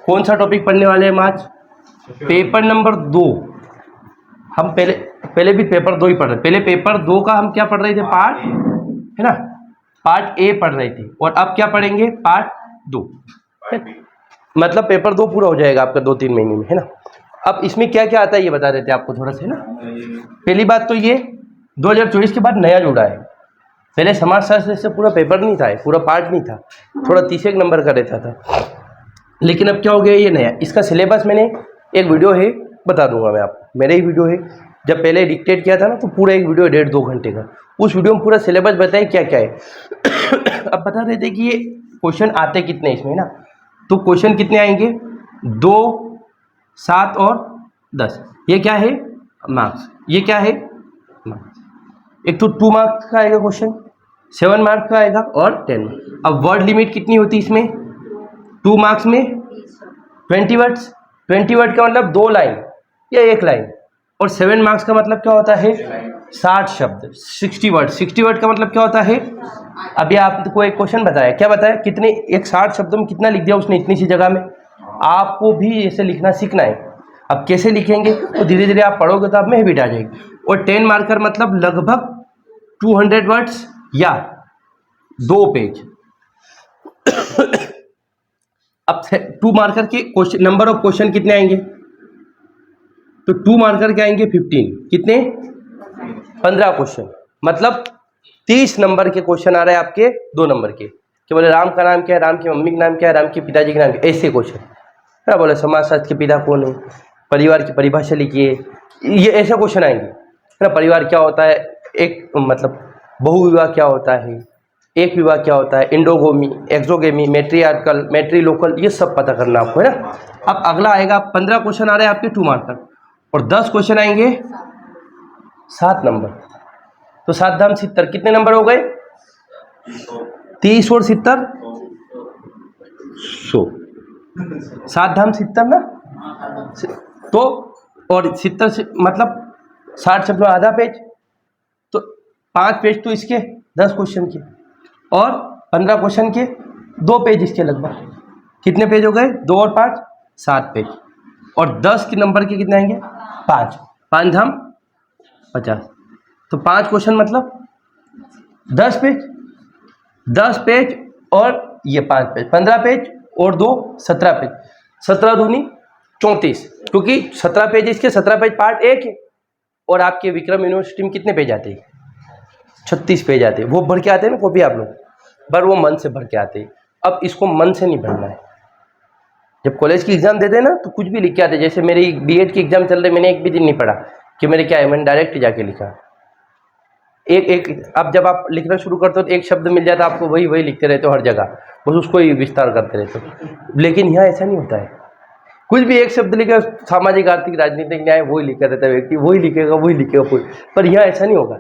कौन सा टॉपिक पढ़ने वाले हैं आज? Paper number 2। हम पहले भी पेपर 2 ही पढ़ रहे, पहले पेपर 2 का हम क्या पढ़ रहे थे? पार्ट, है ना, पार्ट ए पढ़ रहे थे, और अब क्या पढ़ेंगे? पार्ट 2। मतलब पेपर 2 पूरा हो जाएगा आपका 2-3 महीने में, है ना। अब इसमें क्या क्या आता है ये बता देते हैं आपको थोड़ा सा, है ना। पहली बात तो ये 2024 के बाद नया जुड़ा है। पहले समाजशास्त्र से पूरा पेपर नहीं था, पूरा पार्ट नहीं था, थोड़ा 30 नंबर का रहता था। लेकिन अब क्या हो गया, ये नया। इसका सिलेबस मैंने एक वीडियो है, बता दूंगा मैं आपको, मेरे ही वीडियो है। जब पहले डिक्टेट किया था ना, तो पूरा एक वीडियो 1.5-2 घंटे का, उस वीडियो में पूरा सिलेबस बताए क्या क्या है। अब बता देते कि ये क्वेश्चन आते कितने इसमें ना। तो क्वेश्चन कितने आएंगे? 2, 7 और 10। ये क्या है? मार्क्स। ये क्या है? मार्क्स। एक तो 2 मार्क्स का आएगा क्वेश्चन, 7 मार्क्स का आएगा, और 10 मार्क्स। अब वर्ड लिमिट कितनी होती है इसमें? 2 मार्क्स में 20 वर्ड्स। 20 वर्ड का मतलब 2 लाइन या 1 लाइन, और 7 मार्क्स का मतलब क्या होता है? 60 शब्द, 60 वर्ड। 60 वर्ड का मतलब क्या होता है? अभी आपको एक क्वेश्चन बताया, क्या बताया? कितने, एक 60 शब्दों में कितना लिख दिया उसने इतनी सी जगह में। आपको भी ऐसे लिखना सीखना है। अब कैसे लिखेंगे? तो धीरे धीरे आप पढ़ोगे तो आप में हैबिट आ जाएगी। और 10 मार्कर मतलब लगभग 200 वर्ड्स या 2 पेज। अब 2 मार्कर के क्वेश्चन, नंबर ऑफ क्वेश्चन कितने आएंगे? तो 2 मार्कर के आएंगे 15। कितने? 15 क्वेश्चन। मतलब 30 नंबर के क्वेश्चन आ रहे हैं आपके 2 नंबर के। क्या बोले? राम का नाम क्या है, राम की मम्मी का नाम क्या है, राम के पिताजी का नाम क्या है, ऐसे क्वेश्चन। क्या बोले? समाजशास्त्र के पिता कौन है, परिवार की परिभाषा लिखिए, ये ऐसे क्वेश्चन आएंगे, है ना। परिवार क्या होता है, एक मतलब बहुविवाह क्या होता है, एक विवाह क्या होता है, इंडोगोमी, एक्सोगेमी, मैट्रियार्कल, मैट्रिलोकल, ये सब पता करना आपको, है ना। अब अगला आएगा, 15 क्वेश्चन आ रहे हैं आपके 2 मार्कर, और 10 क्वेश्चन आएंगे 7 नंबर। तो 7 दाम 70, कितने नंबर हो गए? 30 और 70 100। 7 धाम 70 ना, तो और 70 से मतलब 60 शब्दों आधा पेज, तो 5 पेज तो इसके 10 क्वेश्चन के, और 15 क्वेश्चन के 2 पेज इसके लगभग। कितने पेज हो गए? 2 और 5 7 पेज, और 10 के नंबर के कितने आएंगे? 5। 5 धाम 50। तो 5 क्वेश्चन मतलब 10 पेज, 10 पेज, और ये 5 पेज, 15 पेज, और 2 17 पेज। 17 दूनी 34, क्योंकि 17 पेज इसके, 17 पेज पार्ट 1 है। और आपके विक्रम यूनिवर्सिटी में कितने पेज आते हैं? 36 पेज आते हैं। वो भर के आते हैं ना कॉपी आप लोग, पर वो मन से भर के आते हैं। अब इसको मन से नहीं भरना है। जब कॉलेज की एग्जाम देते हैं ना, तो कुछ भी लिख के आते हैं। जैसे मेरी बीएड की एग्जाम चल रही, मैंने एक भी दिन नहीं पढ़ा कि मेरे क्या है, मैंने डायरेक्ट जाके लिखा। एक अब जब आप लिखना शुरू करते हो तो एक शब्द मिल जाता है आपको, वही लिखते रहते हो हर जगह, बस उसको ही विस्तार करते रहते हो। लेकिन यहाँ ऐसा नहीं होता है। कुछ भी एक शब्द लिखा, सामाजिक, आर्थिक, राजनीतिक न्याय, वही लिखा रहता है व्यक्ति, वही लिखेगा कोई। पर यहाँ ऐसा नहीं होगा।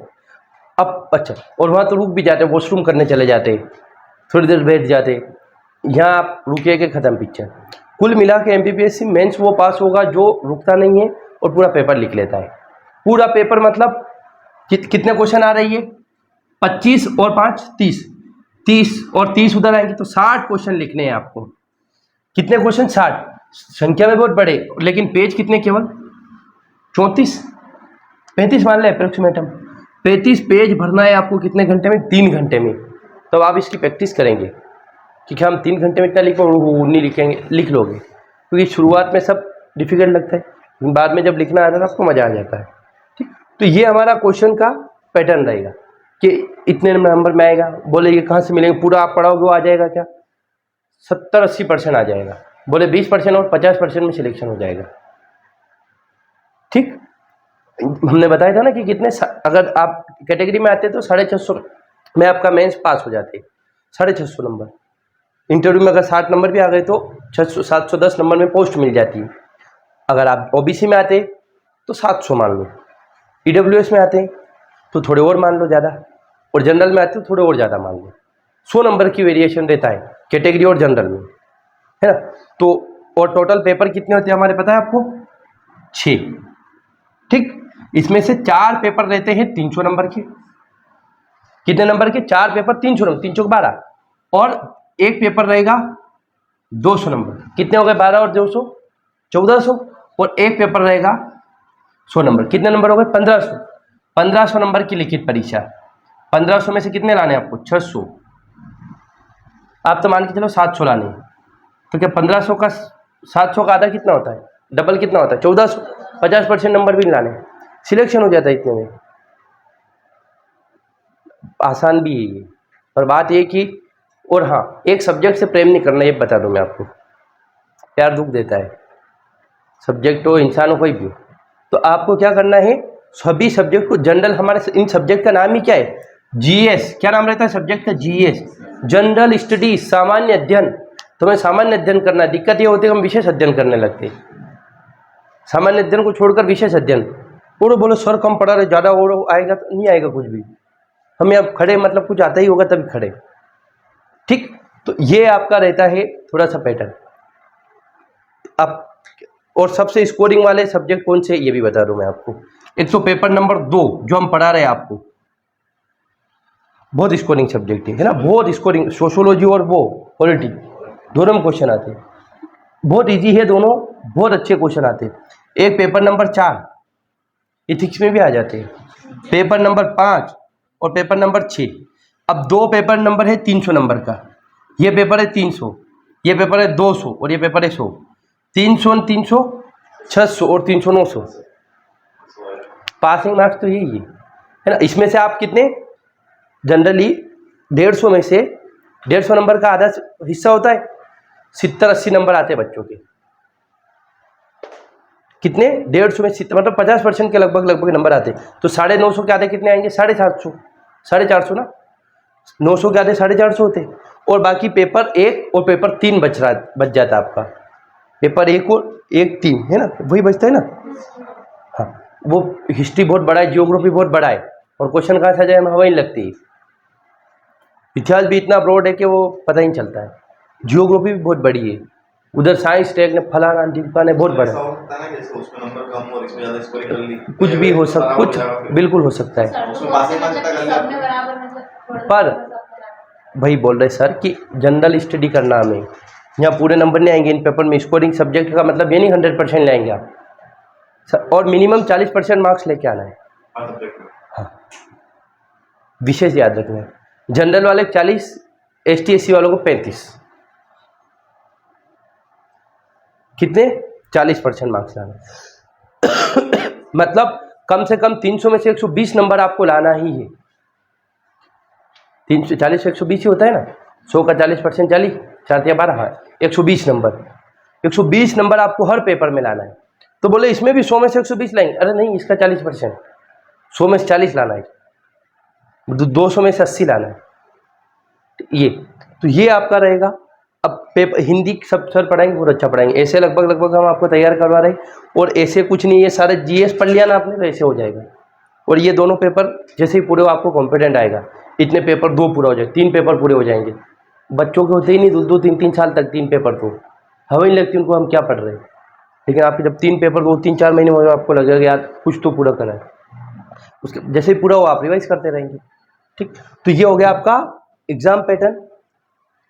अब अच्छा, और वहाँ तो रुक भी जाते हैं, वॉशरूम करने चले जाते हैं, थोड़ी देर बैठ जाते। यहाँ आप रुके के ख़त्म पिक्चर। कुल मिला के एमपीपीएससी मेंस वो पास होगा जो रुकता नहीं है और पूरा पेपर लिख लेता है। पूरा पेपर मतलब कितने क्वेश्चन आ रही है? 25 और 5 30, 30 और 30 उधर आएंगे, तो 60 क्वेश्चन लिखने हैं आपको। कितने क्वेश्चन? 60। संख्या में बहुत बड़े, लेकिन पेज कितने? केवल 34 35 मान ले अप्रोक्सीमेटम। 35 पेज भरना है आपको कितने घंटे में? 3 घंटे में। तो आप इसकी प्रैक्टिस करेंगे कि हम 3 घंटे में इतना लिखो, नहीं लिखेंगे, लिख लोगे। क्योंकि शुरुआत में सब डिफिकल्ट लगता है, बाद में जब लिखना आता है तो आपको मज़ा आ जाता है। ठीक, तो ये हमारा क्वेश्चन का पैटर्न रहेगा कि इतने नंबर में आएगा। बोले ये कहाँ से मिलेंगे? पूरा आप पढ़ाओगे वो आ जाएगा क्या? 70-80% आ जाएगा। बोले 20% और 50% में सिलेक्शन हो जाएगा। ठीक, हमने बताया था ना कि कितने, अगर आप कैटेगरी में आते तो 650 में आपका मेंस पास हो जाते, 650 नंबर। इंटरव्यू में अगर 60 नंबर भी आ गए तो 710 नंबर में पोस्ट मिल जाती है। अगर आप ओबीसी में आते तो 700 मान लो, ईडब्ल्यूएस में आते तो थोड़े और मान लो ज़्यादा, और जनरल में आते तो थोड़े और ज़्यादा मान लो। 100 नंबर की वेरिएशन रहता है कैटेगरी और जनरल में, है ना। तो और टोटल पेपर कितने होते हैं हमारे, पता है आपको? 6। ठीक, इसमें से 4 पेपर रहते हैं 300 नंबर के। कितने नंबर के? 4 पेपर 300 नंबर, 3 चौक 12, और एक पेपर रहेगा 200 नंबर। कितने हो गए? 12 और 200 1400। और एक पेपर रहेगा 100 नंबर। कितने नंबर हो गए? 1500। 1500 नंबर की लिखित परीक्षा। 1500 में से कितने लाने आपको? 600। आप तो मान के चलो 700 लाने हैं। तो क्या 1500 का 700 का आधा कितना होता है? डबल कितना होता है? 1400। 50% नंबर भी नहीं लाने, सिलेक्शन हो जाता है इतने में। आसान भी है ये, पर बात ये कि और हाँ, एक सब्जेक्ट से प्रेम नहीं करना, ये बता दूं मैं आपको। प्यार दुख देता है, सब्जेक्ट हो, इंसान हो, कोई भी हो। तो आपको क्या करना है? सभी सब्जेक्ट को जनरल, हमारे इन सब्जेक्ट का नाम ही क्या है? जीएस। क्या नाम रहता है सब्जेक्ट का? जीएस, जनरल स्टडीज, सामान्य अध्ययन। तो मैं सामान्य अध्ययन करना। दिक्कत ये होती है हम विशेष अध्ययन करने लगते हैं। सामान्य अध्ययन को छोड़कर विशेष अध्ययन। पूरा बोलो सर कम पढ़ा रहे, ज़्यादा वो आएगा तो नहीं आएगा कुछ भी। हमें अब खड़े मतलब कुछ आता ही होगा तभी खड़े। ठीक, तो ये आपका रहता है थोड़ा सा पैटर्न। अब और सबसे स्कोरिंग वाले सब्जेक्ट कौन से, ये भी बता दूं मैं आपको। एक तो पेपर नंबर 2 जो हम पढ़ा रहे हैं आपको, बहुत स्कोरिंग सब्जेक्ट है ना, बहुत स्कोरिंग। सोशियोलॉजी और वो पॉलिटी दोनों में क्वेश्चन आते हैं, बहुत इजी है दोनों, बहुत अच्छे क्वेश्चन आते हैं। एक पेपर नंबर 4 इथिक्स में भी आ जाते हैं, पेपर नंबर 5 और पेपर नंबर 6। अब 2 पेपर नंबर है 300 नंबर का, ये पेपर है 300, ये पेपर है 200 और ये पेपर है 100। 300 300 600 और 300 900। पासिंग मार्क्स तो यही है ना। इसमें से आप कितने, जनरली 150 में से 150 नंबर का आधा हिस्सा होता है, 70-80 नंबर आते हैं बच्चों के। कितने? 150 में 70, मतलब 50% के लगभग नंबर आते हैं। तो 950 के आधे कितने आएंगे? 750, 450 ना। 900 के आधे 450 होते, और बाकी पेपर 1 और पेपर 3 बच जाता आपका। पेपर 1 और 1 3 है ना, वही बचता है ना। हाँ, वो हिस्ट्री बहुत बड़ा है, जियोग्राफी बहुत बड़ा है, और क्वेश्चन कहाँ से आ जाए हमें हवा ही लगती है। इतिहास भी इतना ब्रॉड है कि वो पता ही नहीं चलता है। जियोग्राफी भी बहुत बड़ी है, उधर साइंस टेक ने फलाना ढिमका ने बहुत बड़ा। कुछ भी हो सकता, कुछ बिल्कुल हो सकता है। पर भाई बोल रहे सर कि जनरल स्टडी करना हमें, यहाँ पूरे नंबर नहीं आएंगे इन पेपर में। स्कोरिंग सब्जेक्ट का मतलब ये नहीं 100% लाएंगे आप, और मिनिमम 40% मार्क्स लेके आना है। हाँ, विशेष याद रखना है। जनरल वाले 40, ST SC वालों को 35। कितने? 40% मार्क्स लाना। मतलब कम से कम 300 में से 120 नंबर आपको लाना ही है। 340 से 120 ही होता है ना, 100 का 40%, 40 4 या 12, हाँ 120 नंबर। 120 नंबर आपको हर पेपर में लाना है। तो बोले इसमें भी 100 में से 120 लाएंगे, अरे नहीं, इसका 40%, 100 में से 40 लाना है, 200 में से 80 लाना है। ये तो ये आपका रहेगा। अब पेपर हिंदी सब सर पढ़ाएंगे, बहुत अच्छा पढ़ाएंगे। ऐसे लगभग हम आपको तैयार करवा रहे हैं, और ऐसे कुछ नहीं है, सारे GS पढ़ लिया ना आपने तो ऐसे हो जाएगा। और ये दोनों पेपर जैसे ही पूरे आपको कॉन्फिडेंट आएगा, इतने पेपर 2 पूरा हो जाएगा, 3 पेपर पूरे हो जाएंगे। बच्चों के होते ही नहीं 2-2 3-3 साल तक 3 पेपर, तो हवा नहीं लगती उनको हम क्या पढ़ रहे हैं। लेकिन आपके जब 3 पेपर 2-3-4 महीने में आपको लगेगा यार कुछ तो पूरा करना है, उसके जैसे ही पूरा हो आप रिवाइज करते रहेंगे। ठीक, तो ये हो गया आपका एग्जाम पैटर्न।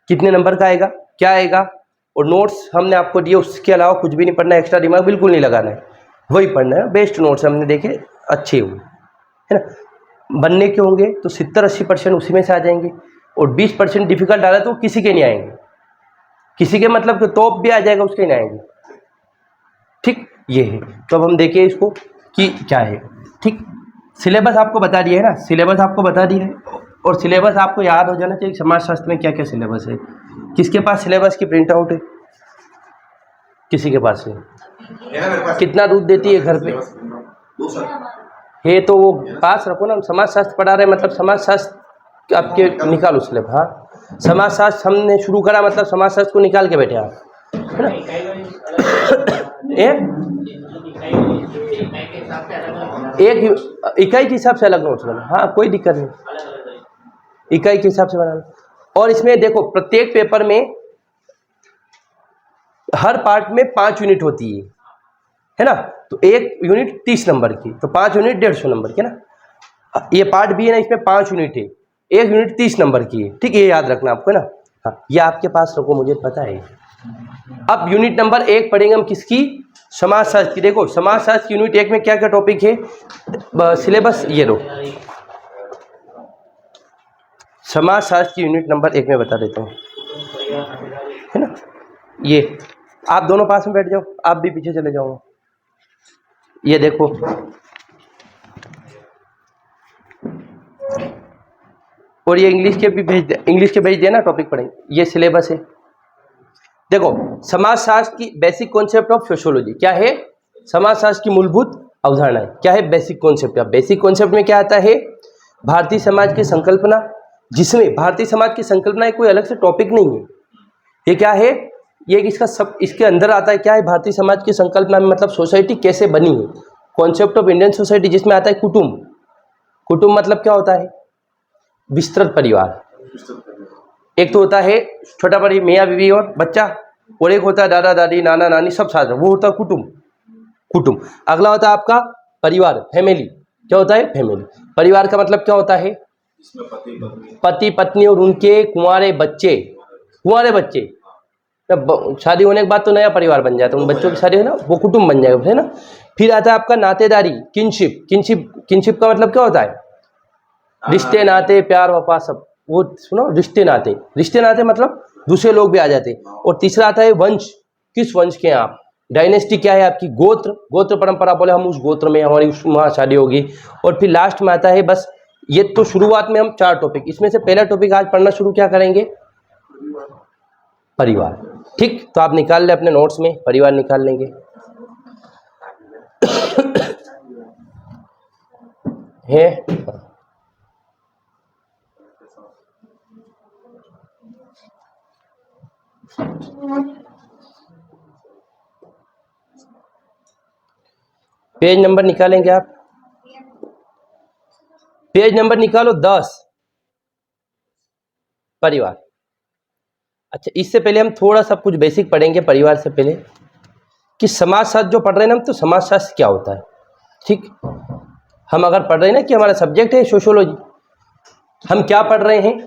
कितने नंबर का आएगा, क्या आएगा, और नोट्स हमने आपको दिए, उसके अलावा कुछ भी नहीं पढ़ना है, एक्स्ट्रा दिमाग बिल्कुल नहीं लगाना है, वही पढ़ना है। बेस्ट नोट्स हमने देखे, अच्छे हुए है ना। बनने के होंगे तो 70-80% उसी में से आ जाएंगे, और 20% डिफिकल्ट आ रहा है तो किसी के नहीं आएंगे, किसी के मतलब कि टॉप भी आ जाएगा उसके नहीं आएंगे। ठीक, ये है। तो अब हम देखिए इसको कि क्या है। ठीक, सिलेबस आपको बता दिया है ना, सिलेबस आपको बता दिया है, और सिलेबस आपको याद हो जाना चाहिए समाजशास्त्र में क्या क्या सिलेबस है। किसके पास सिलेबस की प्रिंट आउट है? किसी के पास नहीं। कितना दूध देती है घर पे है, तो वो पास रखो ना। समाजशास्त्र पढ़ा रहे मतलब समाजशास्त्र आपके निकालो सिलेबस। हाँ, समाजशास्त्र हमने शुरू करा मतलब समाजशास्त्र को निकाल के बैठे आप, है ना। एक इकाई के हिसाब से अलग नोट्स बना, हाँ कोई दिक्कत नहीं, इकाई के हिसाब से बनाना। और इसमें देखो प्रत्येक पेपर में हर पार्ट में 5 यूनिट होती है ना। तो एक यूनिट 30 नंबर की, तो 5 यूनिट 150 नंबर की ना। ये पार्ट भी है ना, इसमें 5 यूनिट है, एक यूनिट 30 नंबर की है। ठीक है, ये याद रखना आपको ना। हाँ, ये आपके पास रखो, मुझे पता है। अब यूनिट नंबर 1 पढ़ेंगे हम किसकी, समाजशास्त्र की। देखो समाजशास्त्र की यूनिट 1 में क्या क्या टॉपिक है, सिलेबस ये लो, समाजशास्त्र की यूनिट नंबर 1 में बता देता हूँ, है ना। ये आप दोनों पास में बैठ जाओ, आप भी पीछे चले जाओ। ये देखो और ये इंग्लिश के भी भेज दे, इंग्लिश के भेज देना, टॉपिक पढ़ेंगे। ये सिलेबस है। देखो समाजशास्त्र की बेसिक कॉन्सेप्ट ऑफ सोशियोलॉजी क्या है, समाजशास्त्र की मूलभूत अवधारणाएं क्या है, बेसिक कॉन्सेप्ट। बेसिक कॉन्सेप्ट में क्या आता है, भारतीय समाज की संकल्पना, जिसमें भारतीय समाज की संकल्पना कोई अलग से टॉपिक नहीं है। ये क्या है, ये इसका सब इसके अंदर आता है। क्या है भारतीय समाज की संकल्पना में, मतलब सोसाइटी कैसे बनी है, कॉन्सेप्ट ऑफ इंडियन सोसाइटी, जिसमें आता है कुटुंब। कुटुंब मतलब क्या होता है, विस्तृत परिवार। एक तो होता है छोटा परिवार, मियाँ बीवी और बच्चा, और एक होता है दादा दादी नाना नानी सब साथ, वो होता है कुटुंब। कुटुंब। अगला होता है आपका परिवार, फैमिली। क्या होता है, फैमिली। परिवार का मतलब क्या होता है, पति पत्नी और उनके कुंवारे बच्चे। कुंवारे बच्चे, जब शादी होने के बाद तो नया परिवार बन जाता है, उन बच्चों की शादी है ना, वो कुटुंब बन जाएगा, है ना। फिर आता है आपका नातेदारी, किनशिप। किनशिप का मतलब क्या होता है, रिश्ते नाते प्यार वफा सब, वो सुनो, रिश्ते नाते। रिश्ते नाते मतलब दूसरे लोग भी आ जाते हैं। और तीसरा आता है वंश, किस वंश के हैं आप। डायनेस्टी क्या है आपकी, गोत्र। गोत्र परंपरा बोले हम उस गोत्र में, हमारी वहाँ शादी होगी। और फिर लास्ट में आता है, बस ये तो शुरुआत में हम 4 टॉपिक, इसमें से पहला टॉपिक आज पढ़ना शुरू क्या करेंगे, परिवार। ठीक, तो आप निकाल लें अपने नोट्स में, परिवार निकाल लेंगे। है पेज नंबर निकालेंगे आप, पेज नंबर निकालो 10, परिवार। अच्छा, इससे पहले हम थोड़ा सा कुछ बेसिक पढ़ेंगे परिवार से पहले, कि समाजशास्त्र जो पढ़ रहे हैं हम, तो समाजशास्त्र क्या होता है। ठीक, हम अगर पढ़ रहे हैं ना कि हमारा सब्जेक्ट है सोशियोलॉजी, हम क्या पढ़ रहे हैं,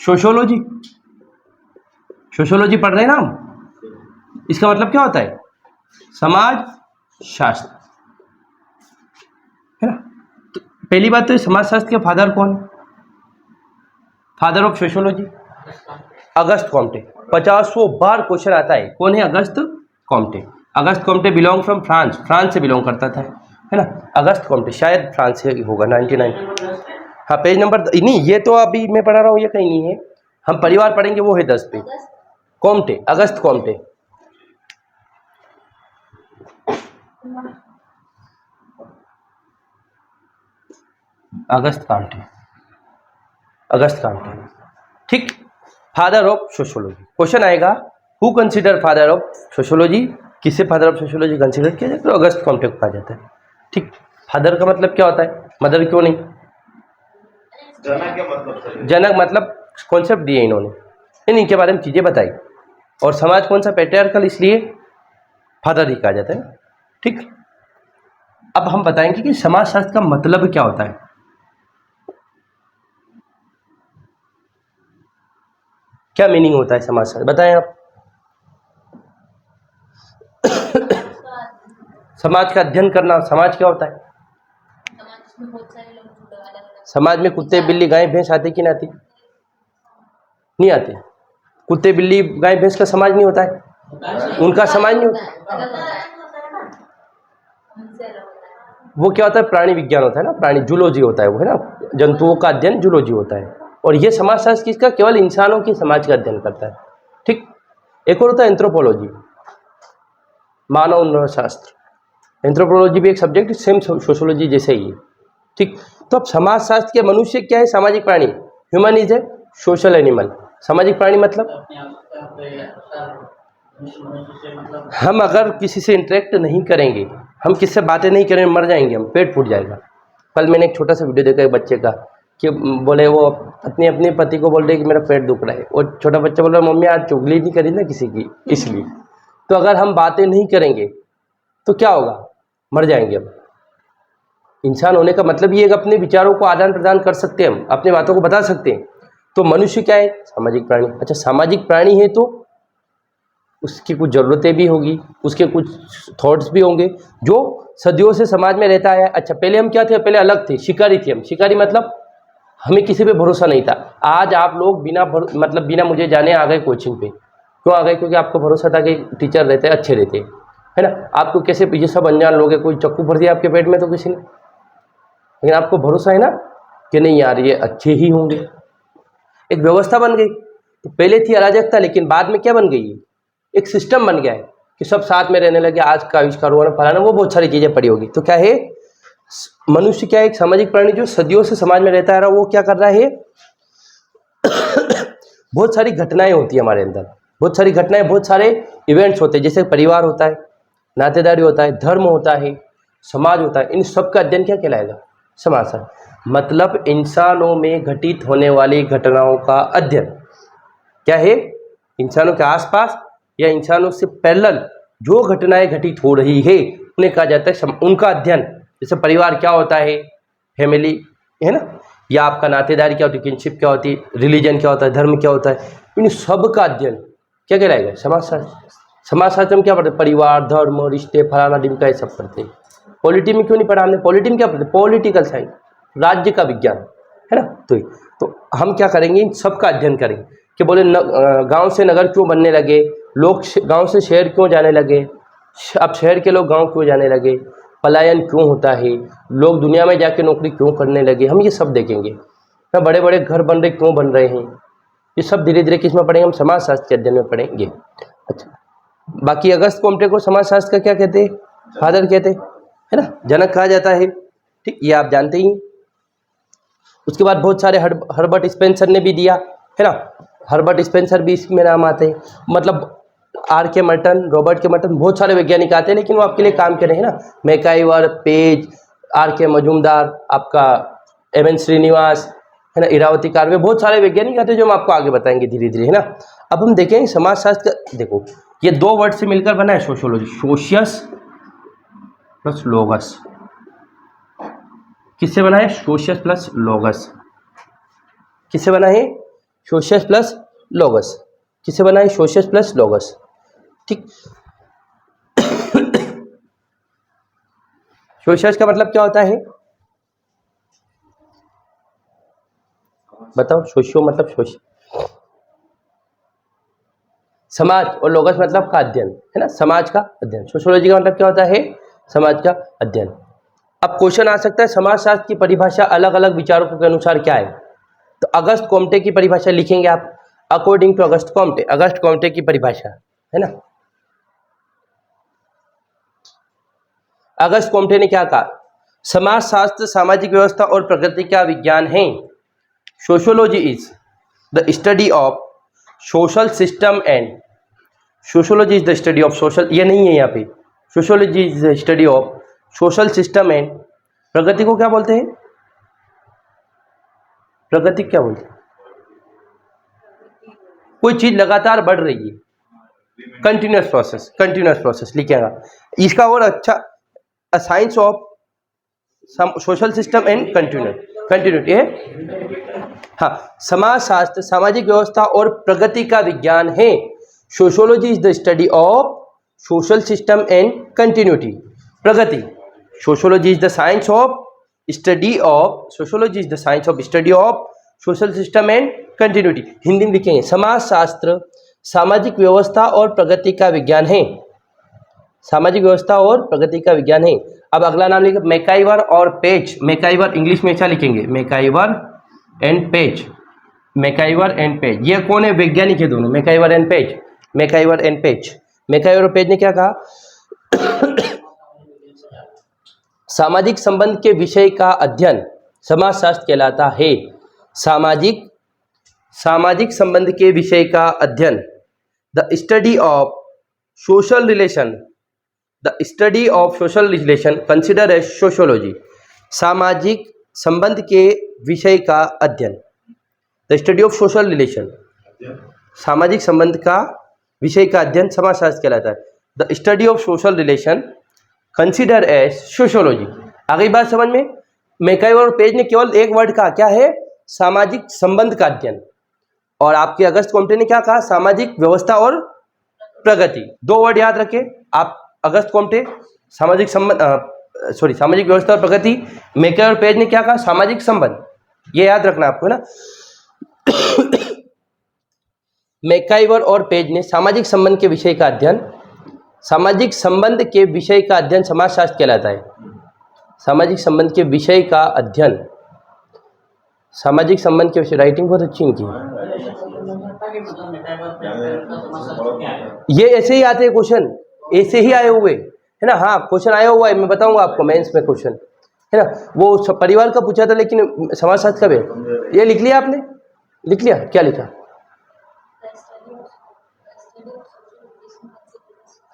सोशियोलॉजी। सोशियोलॉजी पढ़ रहे हैं ना हम, इसका मतलब क्या होता है, समाज शास्त्र, है ना। तो पहली बात तो समाजशास्त्र के फादर कौन है, father of sociology Auguste Comte. 50 बार क्वेश्चन आता है, कौन है, Auguste Comte. Auguste Comte belong from France, France से बिलोंग करता था, है ना। अगस्त कॉम्टे शायद फ्रांस से होगा, 99। हाँ, पेज नंबर नहीं, ये तो अभी मैं पढ़ा रहा हूँ, ये कहीं नहीं है। हम परिवार पढ़ेंगे, वो है 10 पे। Comte, Auguste Comte. Auguste Comte, Auguste Comte. ठीक, फादर ऑफ सोशियोलॉजी। क्वेश्चन आएगा, who consider father of sociology, किसे फादर ऑफ सोशियोलॉजी कंसिडर किया जाता है, तो अगस्त कॉम्टे को कहा जाता है। ठीक, फादर का मतलब क्या होता है, मदर क्यों नहीं, जनक मतलब कॉन्सेप्ट दिए इन्होंने, इनके बारे में चीजें बताई। और समाज कौन सा, पैट्रियार्कल, इसलिए फादर ही कहा जाता है। ठीक, अब हम बताएंगे कि समाजशास्त्र का मतलब क्या होता है। क्या मीनिंग होता है समाजशास्त्र, बताएं आप। समाज का अध्ययन करना, समाज क्या होता है, समाज में कुत्ते बिल्ली गाय भैंस आते कि नहीं आती, नहीं आते। कुत्ते बिल्ली गाय भैंस का समाज नहीं होता है, उनका समाज नहीं होता। वो क्या होता है, प्राणी विज्ञान होता है ना, प्राणी जूलॉजी होता है वो, है ना, जंतुओं का अध्ययन जूलॉजी होता है। और ये समाजशास्त्र किसका, केवल इंसानों की समाज का अध्ययन करता है। ठीक, एक और होता है एंथ्रोपोलॉजी, मानव शास्त्र। एंथ्रोपोलॉजी भी एक सब्जेक्ट, सेम सोशियोलॉजी जैसे ही है। ठीक, तो अब समाजशास्त्र के मनुष्य क्या है, सामाजिक प्राणी। Human is a social animal. सामाजिक प्राणी मतलब हम अगर किसी से इंटरेक्ट नहीं करेंगे, हम किससे बातें नहीं करेंगे, मर जाएंगे हम, पेट फूट जाएगा। कल मैंने एक छोटा सा वीडियो देखा एक बच्चे का, कि बोले वो अपने पति को बोल रहे कि मेरा पेट दुख रहा है, और छोटा बच्चा बोल रहा है मम्मी आज चुगली नहीं करी ना किसी की, इसलिए। तो अगर हम बातें नहीं करेंगे तो क्या होगा, मर जाएंगे हम। इंसान होने का मतलब ये है कि अपने विचारों को आदान प्रदान कर सकते हैं, हम अपने बातों को बता सकते हैं। तो मनुष्य क्या है, सामाजिक प्राणी। अच्छा, सामाजिक प्राणी है तो उसकी कुछ ज़रूरतें भी होगी, उसके कुछ थॉट्स भी होंगे जो सदियों से समाज में रहता है। अच्छा, पहले हम क्या थे? पहले अलग थे, शिकारी थे हम। शिकारी मतलब हमें किसी पे भरोसा नहीं था। आज आप लोग बिना मुझे जाने आ गए कोचिंग पे। क्यों आ गए? क्योंकि आपको भरोसा था कि टीचर रहते हैं, अच्छे रहते हैं, है ना। आपको कैसे, ये सब अनजान लोग हैं, कोई चक्कू भर दिया आपके पेट में तो किसी ने, लेकिन आपको भरोसा है ना कि नहीं यार ये अच्छे ही होंगे। एक व्यवस्था बन गई। तो पहले थी अराजकता, लेकिन बाद में क्या बन गई? एक सिस्टम बन गया है कि सब साथ में रहने लगे। आज का आविष्कार हुआ ना, फलाना, वो बहुत सारी चीज़ें पड़ी होगी। तो क्या है, मनुष्य क्या है? एक सामाजिक प्राणी जो सदियों से समाज में रहता है, वो क्या कर रहा है? बहुत सारी घटनाएं होती है हमारे अंदर, बहुत सारी घटनाएं, बहुत सारे इवेंट्स होते हैं। जैसे परिवार होता है, नातेदारी होता है, धर्म होता है, समाज होता है। इन सब का अध्ययन क्या कहलाएगा? समाजशास्त्र। मतलब इंसानों में घटित होने वाली घटनाओं का अध्ययन क्या है? इंसानों के आसपास या इंसानों से पैरेलल जो घटनाएं घटित हो रही है उन्हें कहा जाता है उनका अध्ययन। जैसे परिवार क्या होता है? फैमिली, है ना। या आपका नातेदारी क्या होती है? किनशिप क्या होती है? रिलीजन क्या होता है? धर्म क्या होता है? इन सब का अध्ययन क्या कहलाएगा? समाजशास्त्र। समाजशास्त्र में क्या पढ़ते हैं? परिवार, धर्म, रिश्ते, फलाना ढिमका, ये सब पढ़ते हैं। पॉलिटी में क्यों नहीं पढ़ा हमने? पॉलिटी में क्या पढ़ते? पॉलिटिकल साइंस, राज्य का विज्ञान, है ना। तो हम क्या करेंगे? इन सब का अध्ययन करेंगे कि बोले गांव से नगर क्यों बनने लगे, लोग गांव से शहर क्यों जाने लगे, अब शहर के लोग गांव क्यों जाने लगे, पलायन क्यों होता है, लोग दुनिया में जाके नौकरी क्यों करने लगे, हम ये सब देखेंगे। बड़े बड़े घर बन रहे क्यों बन रहे हैं, ये सब धीरे धीरे किस में पढ़ेंगे? हम समाजशास्त्र के अध्ययन में पढ़ेंगे। अच्छा, बाकी अगस्त कोम्टे को समाजशास्त्र का क्या कहते हैं? फादर कहते हैं, है ना, जनक कहा जाता है। ठीक, ये आप जानते ही। उसके बाद बहुत सारे हर्बर्ट स्पेंसर ने भी दिया, है ना। हर्बर्ट स्पेंसर भी इसमें नाम आते हैं। मतलब आर के मर्टन, रॉबर्ट के मर्टन, बहुत सारे वैज्ञानिक आते हैं, लेकिन वो आपके लिए काम कर रहे हैं ना। मैकाइवर, पेज, आर के मजूमदार, आपका एम श्रीनिवास, है ना, इरावती कारवे, बहुत सारे वैज्ञानिक आते हैं जो हम आपको आगे बताएंगे धीरे धीरे, है ना। अब हम देखेंगे समाजशास्त्र का। देखो, ये दो वर्ड से मिलकर बना है सोशियोलॉजी। सोशियस प्लस लोगस। किससे बना है? सोशियस प्लस लोगस। किससे बना है? सोशियस प्लस लोगस। किससे बना है? सोशियस प्लस लोगस। ठीक। सोशियस का मतलब क्या होता है? बताओ। सोशियो मतलब सोशियो, समाज, और लोगस मतलब का अध्ययन, है ना, समाज का अध्ययन। सोशियोलॉजी का मतलब क्या होता है? समाज का अध्ययन। अब क्वेश्चन आ सकता है समाजशास्त्र की परिभाषा अलग अलग विचारकों के अनुसार क्या है? तो अगस्त कोम्टे की परिभाषा लिखेंगे आप, अकॉर्डिंग टू अगस्त कोम्टे। अगस्त कोम्टे की परिभाषा, है ना। अगस्त कोम्टे ने क्या कहा? समाजशास्त्र सामाजिक व्यवस्था और प्रकृति का विज्ञान है। Sociology is the study of social system and, sociology is the study of social, ये नहीं है यहाँ पे। Sociology is the study of social system and, प्रगति को क्या बोलते हैं? प्रगति क्या बोलते हैं? कोई चीज लगातार बढ़ रही है, कंटिन्यूअस प्रोसेस, कंटिन्यूअस प्रोसेस लिखेगा। इसका और अच्छा, science of social system and continuity है। हाँ, समाजशास्त्र सामाजिक व्यवस्था और प्रगति का विज्ञान है। Sociology is the study of social system and continuity. Pragati, sociology is the science of study of, sociology is the science of study of social system and continuity. Hindi में लिखेंगे समाजशास्त्र सामाजिक व्यवस्था और प्रगति का विज्ञान है। सामाजिक व्यवस्था और प्रगति का विज्ञान है। अब अगला नाम लिखे मैकाइवर और पेज। मैकाइवर इंग्लिश में क्या लिखेंगे? MacIver and page. MacIver and page, ये कौन है? वैज्ञानिक है दोनों, MacIver and page. MacIver and page, MacIver और पेज ने क्या कहा? सामाजिक संबंध के विषय का अध्ययन समाजशास्त्र कहलाता है। सामाजिक संबंध के विषय का अध्ययन, the study of social relation, the study of social relation consider as sociology. सामाजिक संबंध के विषय का अध्ययन, the study of social relation, सामाजिक संबंध का विषय का अध्ययन समाजशास्त्र कहलाता है। The study of social relation consider as sociology. आ गई बात समझ में? मैकाइवर और पेज ने केवल एक वर्ड कहा, क्या है? सामाजिक संबंध का अध्ययन। और आपके अगस्त कोम्टे ने क्या कहा? सामाजिक व्यवस्था और प्रगति, दो वर्ड याद रखें आप। अगस्त कोम्टे सामाजिक संबंध, सामाजिक व्यवस्था और प्रगति। मेकर और पेज ने क्या कहा? सामाजिक संबंध, ये याद रखना आपको ना। मैकाइवर और पेज ने सामाजिक संबंध के विषय का अध्ययन, सामाजिक संबंध के विषय का अध्ययन समाजशास्त्र कहलाता है। सामाजिक संबंध के विषय का अध्ययन, सामाजिक संबंध के विषय, राइटिंग बहुत अच्छी इनकी। ये ऐसे ही आते हैं क्वेश्चन, ऐसे ही आए हुए है ना। हाँ क्वेश्चन आया हुआ है, मैं बताऊंगा आपको मेंस में क्वेश्चन है ना। वो परिवार का पूछा था लेकिन समाजशास्त्र का भी। ये लिख लिया आपने? लिख लिया? क्या लिखा?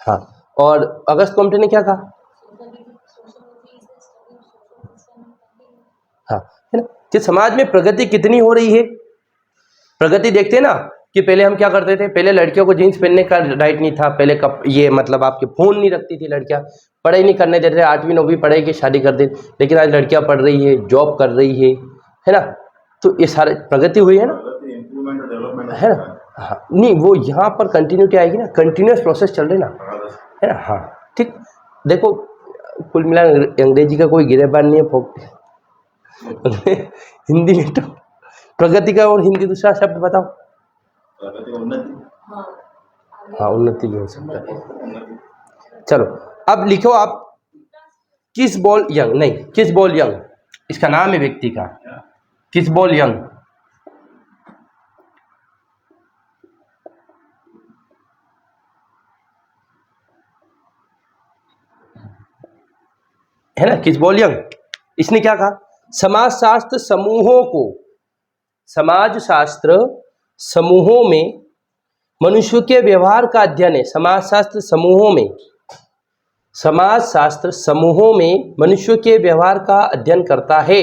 हाँ, और अगस्त कोम्टे ने क्या कहा? हाँ, है ना कि समाज में प्रगति कितनी हो रही है। प्रगति देखते हैं ना कि पहले हम क्या करते थे, पहले लड़कियों को जीन्स पहनने का राइट नहीं था, पहले ये मतलब आपके फोन नहीं रखती थी लड़कियां, पढ़ाई नहीं करने देते थे, 8वीं 9वीं पढ़ाई के शादी कर दी। लेकिन आज लड़कियां पढ़ रही है, जॉब कर रही है ना। तो ये सारे प्रगति हुई है ना, है ना। हाँ नहीं, वो यहाँ पर कंटिन्यूटी आएगी ना, कंटिन्यूस प्रोसेस चल रही ना, है ना। हाँ ठीक, देखो कुल मिला अंग्रेजी का कोई गिरेबान नहीं है फोक। हिंदी में तो प्रगति का और हिंदी दूसरा शब्द बताओ। हाँ उन्नति भी हो सकता है। चलो अब लिखो आप, किस बॉल यंग, नहीं किस बॉल यंग, इसका नाम है व्यक्ति का, किस बॉल यंग। है ना, किस बॉल यंग। इसने क्या कहा? समाजशास्त्र समूहों को, समाजशास्त्र समूहों में मनुष्य के व्यवहार का अध्ययन है। समाजशास्त्र समूहों में, समाजशास्त्र समूहों में मनुष्य के व्यवहार का अध्ययन करता है।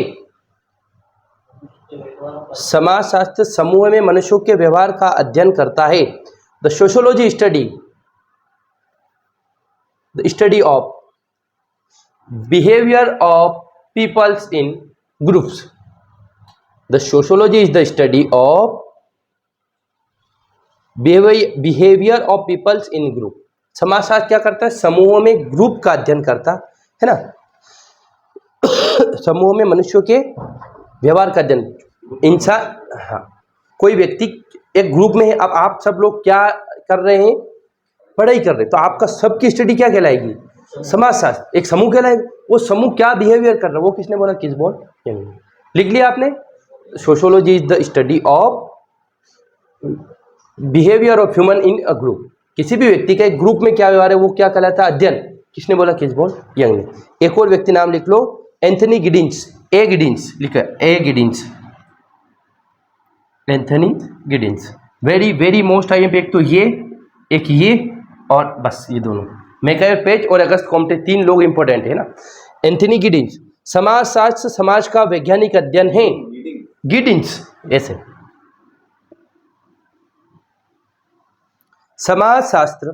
समाजशास्त्र समूह में मनुष्यों के व्यवहार का अध्ययन करता है। The sociology study, the study of behaviour of peoples in groups. The sociology is the study of behaviour of peoples in group. समाजशास्त्र क्या करता है? समूहों में ग्रुप का अध्ययन करता है ना। समूह में मनुष्यों के व्यवहार का अध्ययन। इंसान, हाँ कोई व्यक्ति एक ग्रुप में है, अब आप सब लोग क्या कर रहे हैं? पढ़ाई कर रहे हैं, तो आपका सबकी स्टडी क्या कहलाएगी? समाजशास्त्र। एक समूह कहलाएगा, वो समूह क्या बिहेवियर कर रहा है, वो किसने बोला? किस बॉल। लिख लिया आपने? Sociology is the study of behaviour of human in a group. किसी भी व्यक्ति का एक ग्रुप में क्या व्यवहार है वो क्या कहलाता है? अध्ययन। किसने बोला? किस बॉल यंग ने। एक और व्यक्ति नाम लिख लो, एंथनी गिडिंस। ए गिडिंस लिखा, A Giddens, Anthony Giddens. Very very most I am. एक तो ये और बस ये दोनों, मैकाइवर पेज और अगस्त कोम्टे, 3 लोग इंपॉर्टेंट है ना। एंथनी गिडिंस, समाजशास्त्र समाज का वैज्ञानिक अध्ययन है। गिडिंस ऐसे। समाजशास्त्र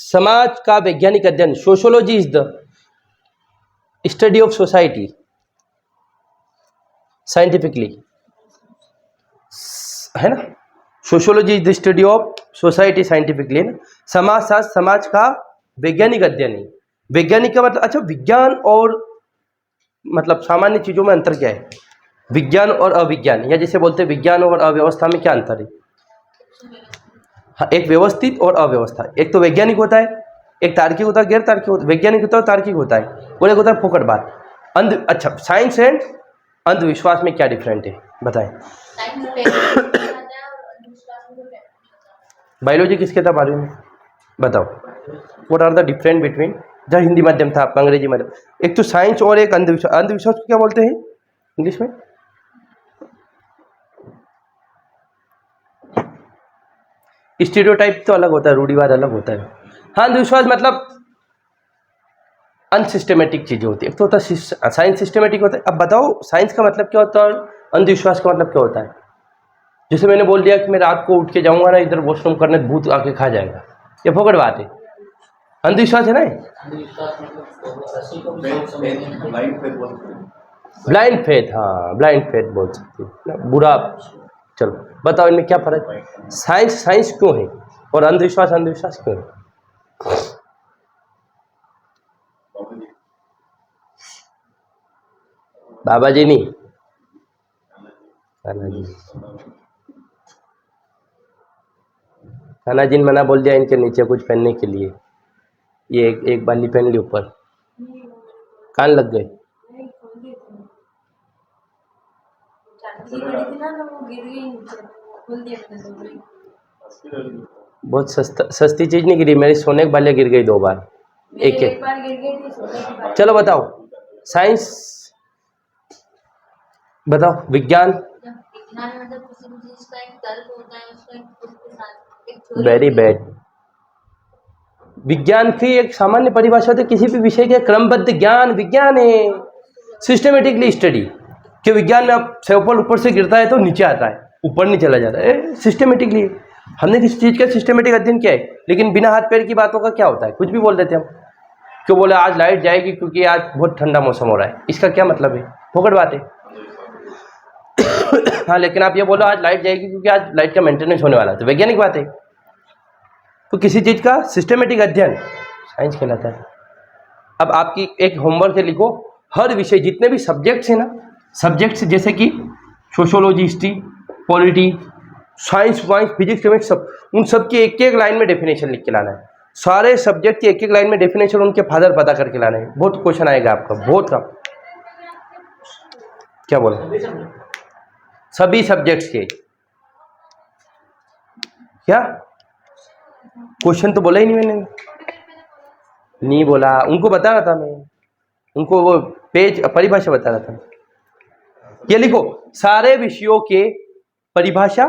समाज का वैज्ञानिक अध्ययन। Sociology is the study of society scientifically, है ना। Sociology is the study of society scientifically, ना। समाजशास्त्र समाज का वैज्ञानिक अध्ययन है। वैज्ञानिक का मतलब, अच्छा विज्ञान और मतलब सामान्य चीजों में अंतर क्या है? विज्ञान और अविज्ञान, या जैसे बोलते हैं विज्ञान और अव्यवस्था में क्या अंतर है? हाँ, एक व्यवस्थित और अव्यवस्था। एक तो वैज्ञानिक होता है, एक तार्किक होता है, गैर तार्किक होता है। वैज्ञानिक होता है, तार्किक होता है, और एक होता है फोकट बात। अच्छा, साइंस एंड अंधविश्वास में क्या डिफरेंट है बताएं? बायोलॉजी किसके था बारे में बताओ? What are the different between, जहाँ हिंदी माध्यम था आपका, अंग्रेजी माध्यम। एक तो साइंस और एक अंधविश्वास। अंधविश्वास को क्या बोलते हैं इंग्लिश में? स्टीरियोटाइप तो अलग होता है, रूढ़िवाद अलग होता है। हाँ, अंधविश्वास मतलब अनसिस्टमेटिक चीजें होती है। एक तो होता है साइंस सिस्टमेटिक होता है। अब बताओ साइंस का मतलब क्या होता है और अंधविश्वास का मतलब क्या होता है? जैसे मैंने बोल दिया कि मैं रात को उठ के जाऊंगा ना इधर वॉशरूम करने, भूत आके खा जाएगा, ये फोकट बात है, अंधविश्वास है ना। ब्लाइंड फेथ, हाँ ब्लाइंड फेथ बोल सकते हैं, बुरा चलो बताओ इनमें क्या फर्क है? साइंस साइंस क्यों है और अंधविश्वास अंधविश्वास क्यों है? बाबा जी नहीं, कान्हा जी, कान्हा जी ने मना बोल दिया इनके नीचे कुछ पहनने के लिए। ये एक बाली पहन ली ऊपर, कान लग गए। बहुत सस्ती चीज नहीं गिरी, मेरी सोने की बालियाँ गिर गई 2 बार, एक बार गिर गई। चलो बताओ साइंस, बताओ विज्ञान। Very bad. विज्ञान की एक सामान्य परिभाषा होती है किसी भी विषय के क्रमबद्ध ज्ञान, विज्ञान है सिस्टमेटिकली स्टडी। कि विज्ञान में आप सैंपल ऊपर से गिरता है तो नीचे आता है, ऊपर नहीं चला जाता है, सिस्टमेटिकली। हमने किसी चीज़ का सिस्टमेटिक अध्ययन किया है, लेकिन बिना हाथ पैर की बातों का क्या होता है, कुछ भी बोल देते हम। क्यों बोले आज लाइट जाएगी क्योंकि आज बहुत ठंडा मौसम हो रहा है, इसका क्या मतलब है? फोकट बात है। हाँ, लेकिन आप ये बोलो आज लाइट जाएगी क्योंकि आज लाइट का मेंटेनेंस होने वाला है, तो वैज्ञानिक बात है। तो किसी चीज़ का सिस्टमेटिक अध्ययन साइंस कहलाता है। अब आपकी एक होमवर्क है, लिखो हर विषय जितने भी सब्जेक्ट्स हैं ना, सब्जेक्ट्स जैसे कि सोशोलॉजी, हिस्ट्री, पॉलिटी, साइंस वाइंस, फिजिक्स, केमिस्ट्री, सब, उन सब की एक एक लाइन में डेफिनेशन लिख के लाना है। सारे सब्जेक्ट की एक एक लाइन में डेफिनेशन उनके फादर पता करके लाना है। बहुत क्वेश्चन आएगा आपका, बहुत का। क्या बोला? सभी सब्जेक्ट्स के क्या क्वेश्चन तो बोला ही नहीं मैंने, नहीं बोला, उनको बता रहा था मैं, उनको वो पेज परिभाषा बता रहा था। ये लिखो सारे विषयों के परिभाषा,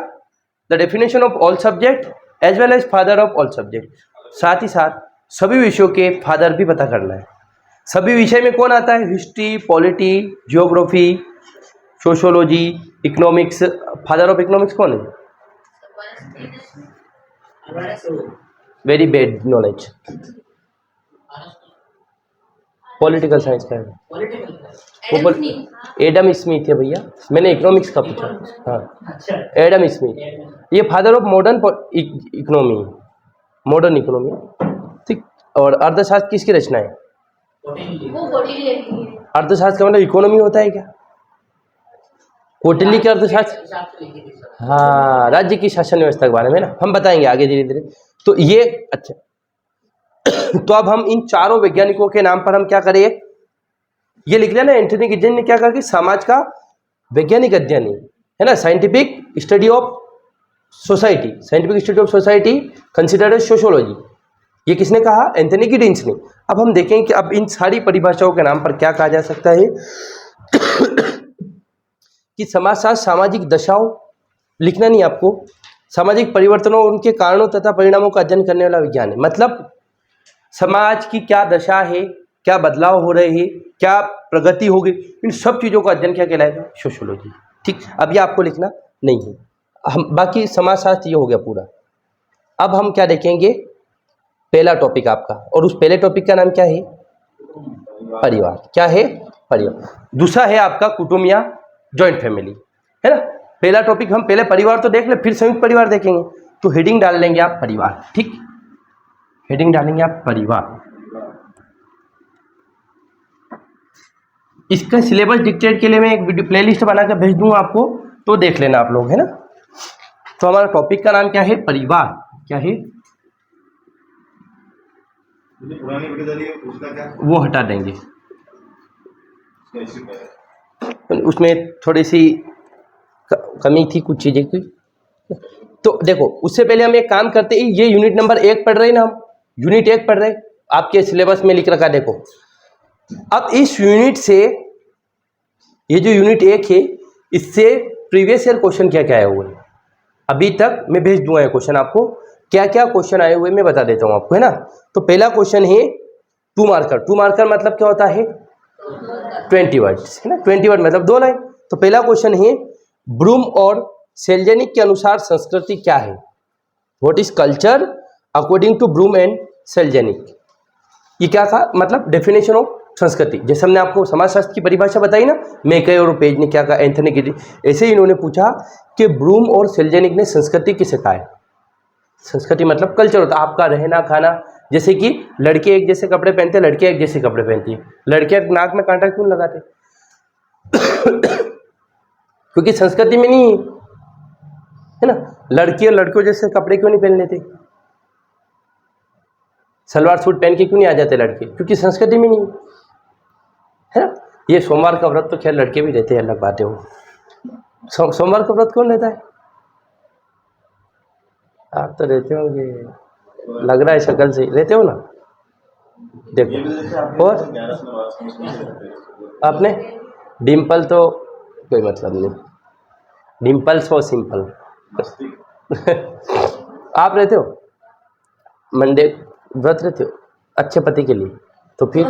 the definition of all subject as well as father of all subject. साथ ही साथ सभी विषयों के फादर भी पता करना है। सभी विषय में कौन आता है? History, polity, geography, sociology, economics. Father of economics कौन है? Very bad knowledge. Political science का है वो, एडम स्मिथ है भैया, मैंने इकोनॉमिक्स का पूछा। हाँ, एडम स्मिथ, ये father of modern economy, modern economy, ठीक। और अर्थशास्त्र किसकी रचना है? अर्थशास्त्र का मतलब इकोनॉमी होता है क्या? कौटिल्य के अर्थशास्त्र, हाँ, राज्य की शासन व्यवस्था के बारे में ना, हम बताएंगे आगे धीरे धीरे। तो ये अच्छा, तो अब हम इन चारों वैज्ञानिकों के नाम पर हम क्या करें, ये लिख लिया ना, एंथनी गिद्धन ने क्या कहा कि समाज का वैज्ञानिक अध्ययन है ना, scientific study of society, scientific study of society considered as sociology. ये किसने कहा? एंथनी गिद्धन ने। अब हम देखें कि अब इन सारी परिभाषाओं के नाम पर क्या कहा जा सकता है कि समाजशास्त्र सामाजिक दशाओं, लिखना नहीं आपको, सामाजिक परिवर्तनों और उनके कारणों तथा परिणामों का अध्ययन करने वाला विज्ञान है। मतलब समाज की क्या दशा है, क्या बदलाव हो रहे हैं, क्या प्रगति होगी, इन सब चीज़ों का अध्ययन क्या कहलाएगा? सोशियोलॉजी। ठीक, अब ये आपको लिखना नहीं है, हम बाकी समाजशास्त्र ये हो गया पूरा। अब हम क्या देखेंगे, पहला टॉपिक आपका, और उस पहले टॉपिक का नाम क्या है? परिवार। क्या है? परिवार। दूसरा है आपका कुटुंब या जॉइंट फैमिली, है ना। पहला टॉपिक हम पहले परिवार तो देख ले, फिर संयुक्त परिवार देखेंगे। तो हेडिंग डाल लेंगे आप परिवार, ठीक, हेडिंग डालेंगे आप परिवार। इसका सिलेबस डिक्टेट के लिए मैं एक वीडियो प्लेलिस्ट बना कर भेज दूंगा आपको, तो देख लेना आप लोग, है ना। तो हमारा टॉपिक का नाम क्या है? परिवार। क्या है? वो हटा देंगे, उसमें थोड़ी सी कमी थी कुछ चीजें की। तो देखो, उससे पहले हम एक काम करते हैं, ये यूनिट नंबर 1 पढ़ रहे हैं ना, हम यूनिट 1 पढ़ रहे हैं, आपके सिलेबस में लिख रखा, देखो। अब इस यूनिट से, ये जो यूनिट 1 है, इससे प्रीवियस ईयर क्वेश्चन क्या क्या आए हुए हैं अभी तक मैं भेज दूंगा। ये क्वेश्चन आपको क्या क्या क्वेश्चन आए हुए मैं बता देता हूँ आपको, है ना। तो पहला क्वेश्चन है 2 मार्कर। 2 मार्कर मतलब क्या होता है? 20 वर्ड्स, है ना। 20 वर्ड मतलब 2 लाइन। तो पहला क्वेश्चन है, ब्रूम और सेल्जेनिक के अनुसार संस्कृति क्या है? What is culture according to Broom and Selznick. ये क्या था? मतलब डेफिनेशन ऑफ संस्कृति। जैसे हमने आपको समाजशास्त्र की परिभाषा बताई ना, मैके और पेज ने क्या कहा, एंथनी गिडी, ऐसे ही इन्होंने पूछा कि ब्रूम और सेल्जेनिक ने संस्कृति किसे कहा है। संस्कृति मतलब कल्चर होता है, आपका रहना खाना। जैसे कि लड़के एक जैसे कपड़े पहनते हैं, लड़कियां एक जैसे कपड़े पहनती है। लड़कियां नाक में कांटा क्यों लगाते? क्योंकि संस्कृति में नहीं है ना। लड़की और लड़कियों जैसे कपड़े क्यों नहीं पहन लेते? सलवार सूट पहन के क्यों नहीं आ जाते लड़के? क्योंकि संस्कृति में नहीं है ना। ये सोमवार का व्रत तो खैर लड़के भी रहते हैं, अलग बात है वो। सोमवार का व्रत कौन लेता है? आप तो रहते होंगे, लग रहा है शक्ल से रहते हो ना। देखो और आपने डिम्पल तो कोई मतलब नहीं, डिम्पल्स और सिंपल। आप रहते हो मंडे व्रत रहते हो अच्छे पति के लिए, तो फिर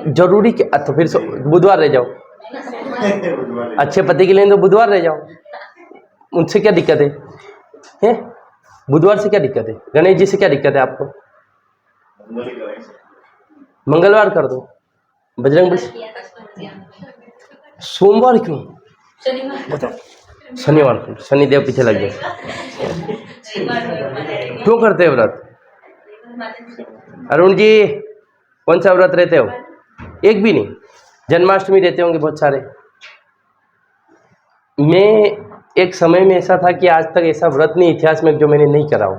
जरूरी क्या? तो फिर बुधवार रह जाओ, अच्छे पति के लिए तो बुधवार रह जाओ, उनसे क्या दिक्कत है? हैं? बुधवार से क्या दिक्कत है? गणेश जी से क्या दिक्कत है आपको? मंगलवार कर दो, बजरंग बली। सोमवार क्यों? बताओ, शनिवार को शनिदेव पीछे लग गए। क्यों करते हो व्रत? अरुण जी कौन सा व्रत रहते हो? एक भी नहीं। जन्माष्टमी रहते होंगे बहुत सारे। मैं एक समय में ऐसा था कि आज तक ऐसा व्रत नहीं इतिहास में जो मैंने नहीं करा हो।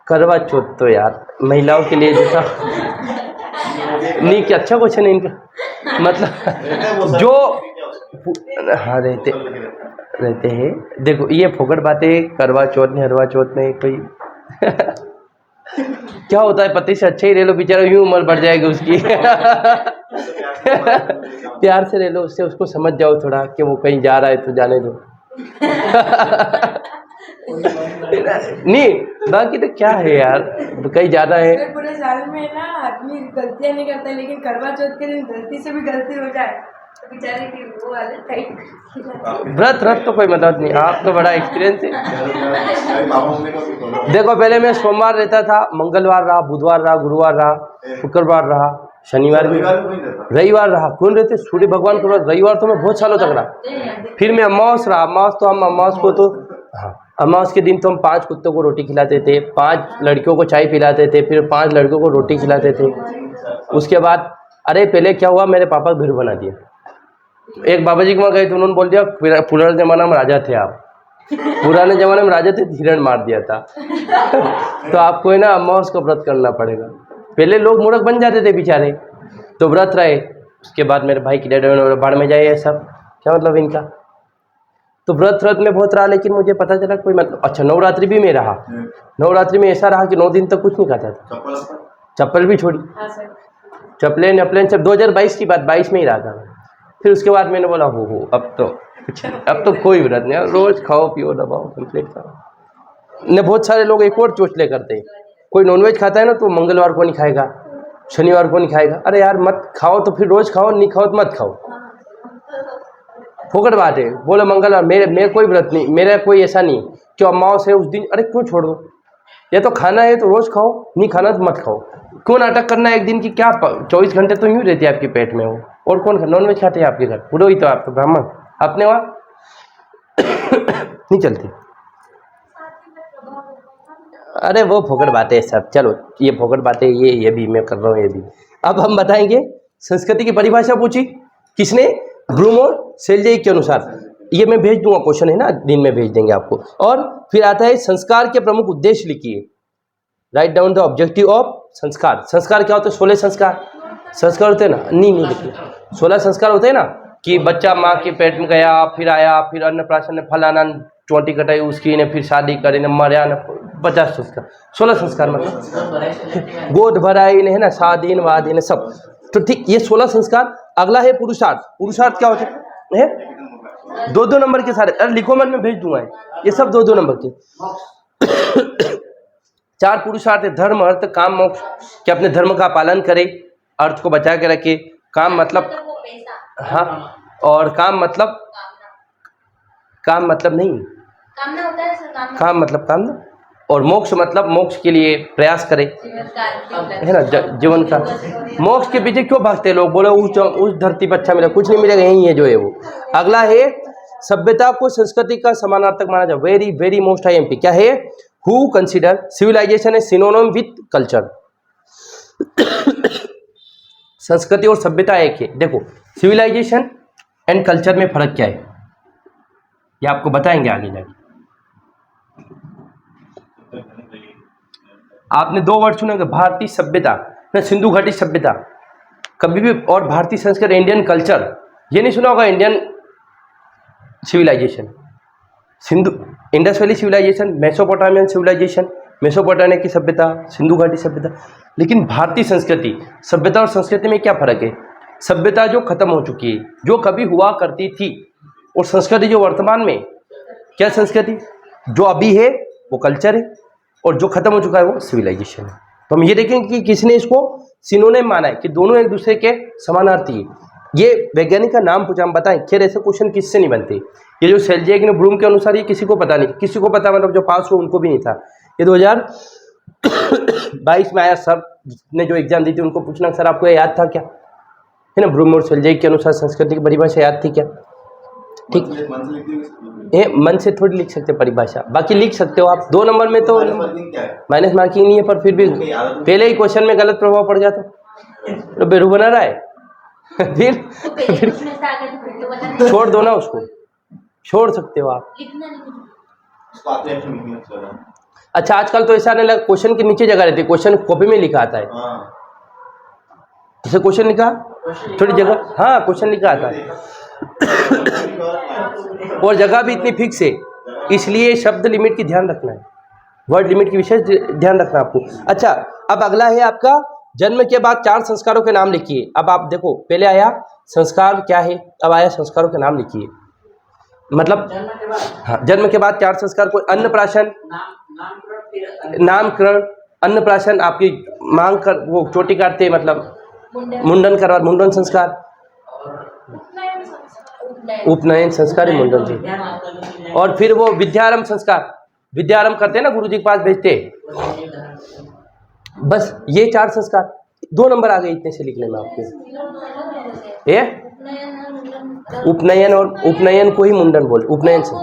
करवा चौथ तो यार महिलाओं के लिए जैसा नहीं, क्या अच्छा क्वेश्चन है इनका। मतलब जो हाँ रहते हैं। देखो ये फोकट बातें, करवा चौथ में हरवा चौथ में कोई क्या होता है, पति से अच्छा ही रह लो, बेचारा यूं उम्र बढ़ जाएगी उसकी। प्यार से रह लो उससे, उसको समझ जाओ थोड़ा कि वो कहीं जा रहा है तो जाने दो। नहीं बाकी तो क्या है यार, कहीं ज्यादा है। पूरे साल में ना आदमी गलतियां नहीं करता, लेकिन करवा चौथ के दिन गलती से भी गलती हो जाए तो बेचारे की वो हालत। व्रत तो कोई मतलब नहीं, आप तो बड़ा एक्सपीरियंस है। देखो पहले मैं सोमवार रहता था, मंगलवार रहा, बुधवार रहा, गुरुवार रहा, शुक्रवार रहा, शनिवार भी, रविवार रहा। कौन रहते? सूर्य भगवान को व्रत। रविवार तो मैं बहुत सालों तक रहा। फिर मैं अमावस रहा। अमावस तो हम अमावस को तो हाँ, अमावस के दिन तो हम 5 कुत्तों को रोटी खिलाते थे, 5 लड़कियों को चाय पिलाते थे, फिर 5 लड़कियों को रोटी खिलाते थे। उसके बाद अरे पहले क्या हुआ, मेरे पापा भीड़ बना दिया। एक बाबा जी के वहाँ गए तो उन्होंने बोल दिया पुराने जमाना में राजा थे आप, पुराने जमाने में राजा थे, हिरण मार दिया था। तो आपको है ना अमावस को व्रत करना पड़ेगा। पहले लोग मूर्ख बन जाते थे बेचारे, तो व्रत रहे। उसके बाद मेरे भाई की डेड बाढ़ में जाए, ये सब क्या मतलब इनका। तो व्रत में बहुत रहा, लेकिन मुझे पता चला कोई मतलब। अच्छा नवरात्रि भी मैं रहा। नवरात्रि में ऐसा रहा कि 9 दिन तक कुछ नहीं खाता था, चप्पल भी छोड़ी, चप्पलें सब 2022 की बात, 22 में ही रहा था। फिर उसके बाद मैंने बोला हो अब तो कोई व्रत नहीं, रोज खाओ पियो दबाओ कंप्लीट करो। ने बहुत सारे लोग एक और चोचले करते हैं, कोई नॉनवेज खाता है ना तो मंगलवार को नहीं खाएगा, शनिवार को नहीं खाएगा। अरे यार मत खाओ तो फिर रोज खाओ, नहीं खाओ तो मत खाओ, फोकट बात है। बोलो मंगलवार मेरे कोई व्रत नहीं, मेरा कोई ऐसा नहीं कि अमावस है उस दिन अरे क्यों छोड़ दो, या तो खाना है तो रोज खाओ, नहीं खाना तो मत खाओ। क्यों नाटक करना है एक दिन की? क्या 24 घंटे तो यूँ रहती है आपके पेट में वो। और कौन नॉनवेज खाते हैं आपके घर? पुरोहित तो आप तो ब्राह्मण, अपने वहाँ नहीं चलती। अरे वो फोकट बातें सब, चलो ये फोकट बातें, ये भी मैं कर रहा हूँ, ये भी। अब हम बताएंगे संस्कृति की परिभाषा पूछी किसने? ब्रूम और सेल्जे के अनुसार। ये मैं भेज दूंगा, क्वेश्चन है ना, दिन में भेज देंगे आपको। और फिर आता है संस्कार के प्रमुख उद्देश्य लिखिए, write down the objective of संस्कार। संस्कार क्या होता है? 16 संस्कार होते हैं ना। नहीं लिखिए, 16 संस्कार होते हैं ना, कि बच्चा माँ के पेट में गया, फिर आया, फिर अन्नप्राशन ने फलाना चोटी कटाई उसकी ने, फिर शादी करे न, मरया न, 50 संस्कार, 16 संस्कार मतलब गोद भराई ने, है ना, शादीन वादीन सब। तो ठीक ये 16 संस्कार। अगला है पुरुषार्थ। पुरुषार्थ क्या होते हैं? 2-2 नंबर के सारे। अरे लिखो, मैं भेज दूंगा, ये सब 2-2 नंबर के। 4 पुरुषार्थ है, धर्म अर्थ काम मोक्ष, कि अपने धर्म का पालन करे, अर्थ को बचा के रखे। काम मतलब हाँ, और काम मतलब नहीं, कामना होता है सर, काम मतलब कामना, और मोक्ष मतलब मोक्ष के लिए प्रयास करे, है ना, जीवन का। मोक्ष के पीछे क्यों भागते लोग, बोले उस धरती पर अच्छा मिला, कुछ नहीं मिलेगा, यही है जो है वो। अगला है सभ्यता को संस्कृति का समानार्थक माना जाए, वेरी वेरी मोस्ट IMP क्या है, who consider civilization a synonym with culture. संस्कृति और सभ्यता एक है। देखो सिविलाइजेशन एंड कल्चर में फर्क क्या है ये आपको बताएंगे आगे जाके। आपने 2 वर्ड सुनेंगे, भारतीय सभ्यता ना सिंधु घाटी सभ्यता कभी भी, और भारतीय संस्कृति इंडियन कल्चर, ये नहीं सुना होगा Indian civilization, Sindhu Indus valley civilization, Mesopotamian civilization, Mesopotamia की सभ्यता, सिंधु घाटी सभ्यता। लेकिन भारतीय संस्कृति, सभ्यता और संस्कृति में क्या फर्क है, सभ्यता जो खत्म हो चुकी है, जो कभी हुआ करती थी, और संस्कृति जो वर्तमान में, क्या संस्कृति जो अभी है वो कल्चर है, और जो खत्म हो चुका है वो सिविलाइजेशन है। तो हम ये देखेंगे कि किसने इसको सिनोनिम माना है, कि दोनों एक दूसरे के समानार्थी है। ये वैज्ञानिक का नाम पूछा, हम बताएं, खैर ऐसे क्वेश्चन किससे नहीं बनते, ये जो सेल्जियक ने ब्लूम के अनुसार ये किसी को पता नहीं, किसी को पता मतलब जो पास हो उनको भी नहीं था। ये 2022 में आया, सर ने जो एग्जाम दी थी उनको पूछना, सर आपको याद था क्या, है ना, ब्लूम और सेल्जियक के अनुसार संस्कृति की परिभाषा याद थी क्या, ठीक है, मन से थोड़ी लिख सकते परिभाषा, बाकी लिख सकते हो आप। 2 नंबर में तो माइनस मार्किंग नहीं है, पर फिर भी पहले ही क्वेश्चन में गलत प्रभाव पड़ जाता तो बेरू बना रहा है फिर छोड़ दो ना, उसको छोड़ सकते हो आप। अच्छा आजकल तो ऐसा नहीं लगा, क्वेश्चन के नीचे जगह रहती है, क्वेश्चन कॉपी में लिखा आता है, जैसे क्वेश्चन लिखा थोड़ी जगह, हाँ क्वेश्चन लिखा आता है और जगह भी इतनी फिक्स है, इसलिए शब्द लिमिट की ध्यान रखना है, वर्ड लिमिट की विशेष ध्यान रखना आपको। अच्छा अब अगला है आपका, जन्म के बाद 4 संस्कारों के नाम लिखिए। अब आप देखो, पहले आया संस्कार क्या है, अब आया संस्कारों के नाम लिखिए। मतलब हाँ, जन्म के बाद 4 संस्कार, कोई अन्नप्राशन, नामकरण, अन्नप्राशन, आपकी मांग कर वो चोटी काटते मतलब मुंडन करवा, मुंडन संस्कार, उपनयन संस्कार ही मुंडन जी, और फिर वो विद्यारंभ संस्कार, विद्यारंभ करते हैं ना, गुरु जी के पास भेजते, बस ये 4 संस्कार। 2 नंबर आ गए इतने से लिखने में आपके, ये उपनयन, और उपनयन को ही मुंडन बोल, उपनयन से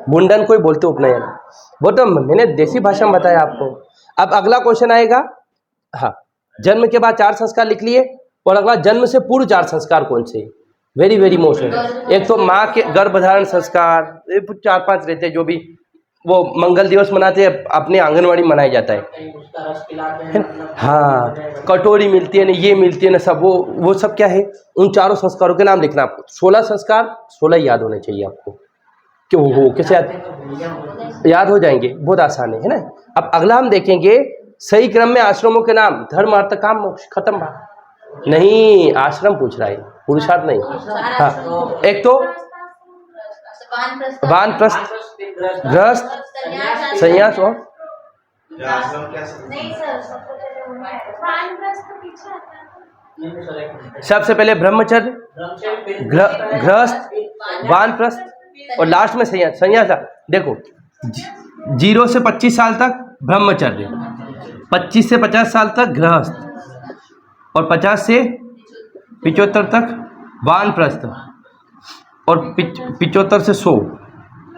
मुंडन को ही बोलते उपनयन, वो तो मैंने देसी भाषा में बताया आपको। अब अगला क्वेश्चन आएगा, हाँ जन्म के बाद 4 संस्कार लिख लिए, और अगला जन्म से पूर्व 4 संस्कार कौन से, वेरी वेरी मोस्ट है। एक तो माँ के गर्भधारण संस्कार, 4-5 रहते हैं, जो भी वो मंगल दिवस मनाते हैं अपने आंगनवाड़ी मनाया जाता है हाँ, कटोरी मिलती है ना, ये मिलती है ना, सब वो सब क्या है, उन 4 संस्कारों के नाम लिखना आपको। 16 संस्कार, 16 याद होने चाहिए आपको, क्यों हो कैसे याद हो जाएंगे, बहुत आसान है ना। अब अगला हम देखेंगे सही क्रम में आश्रमों के नाम, धर्म अर्थ काम मोक्ष, खत्म बात, नहीं आश्रम पूछ रहा है, पुरुषार्थ नहीं। हाँ एक तो वानप्रस्थ, गृहस्थ, संन्यास, और सबसे पहले ब्रह्मचर्य, गृहस्थ, वानप्रस्थ, और लास्ट में संन्यास। संन्यास देखो 0 से 25 साल तक ब्रह्मचर्य, 25 से 50 साल तक गृहस्थ, और 50 से 75 तक वानप्रस्थ, और 75 से 100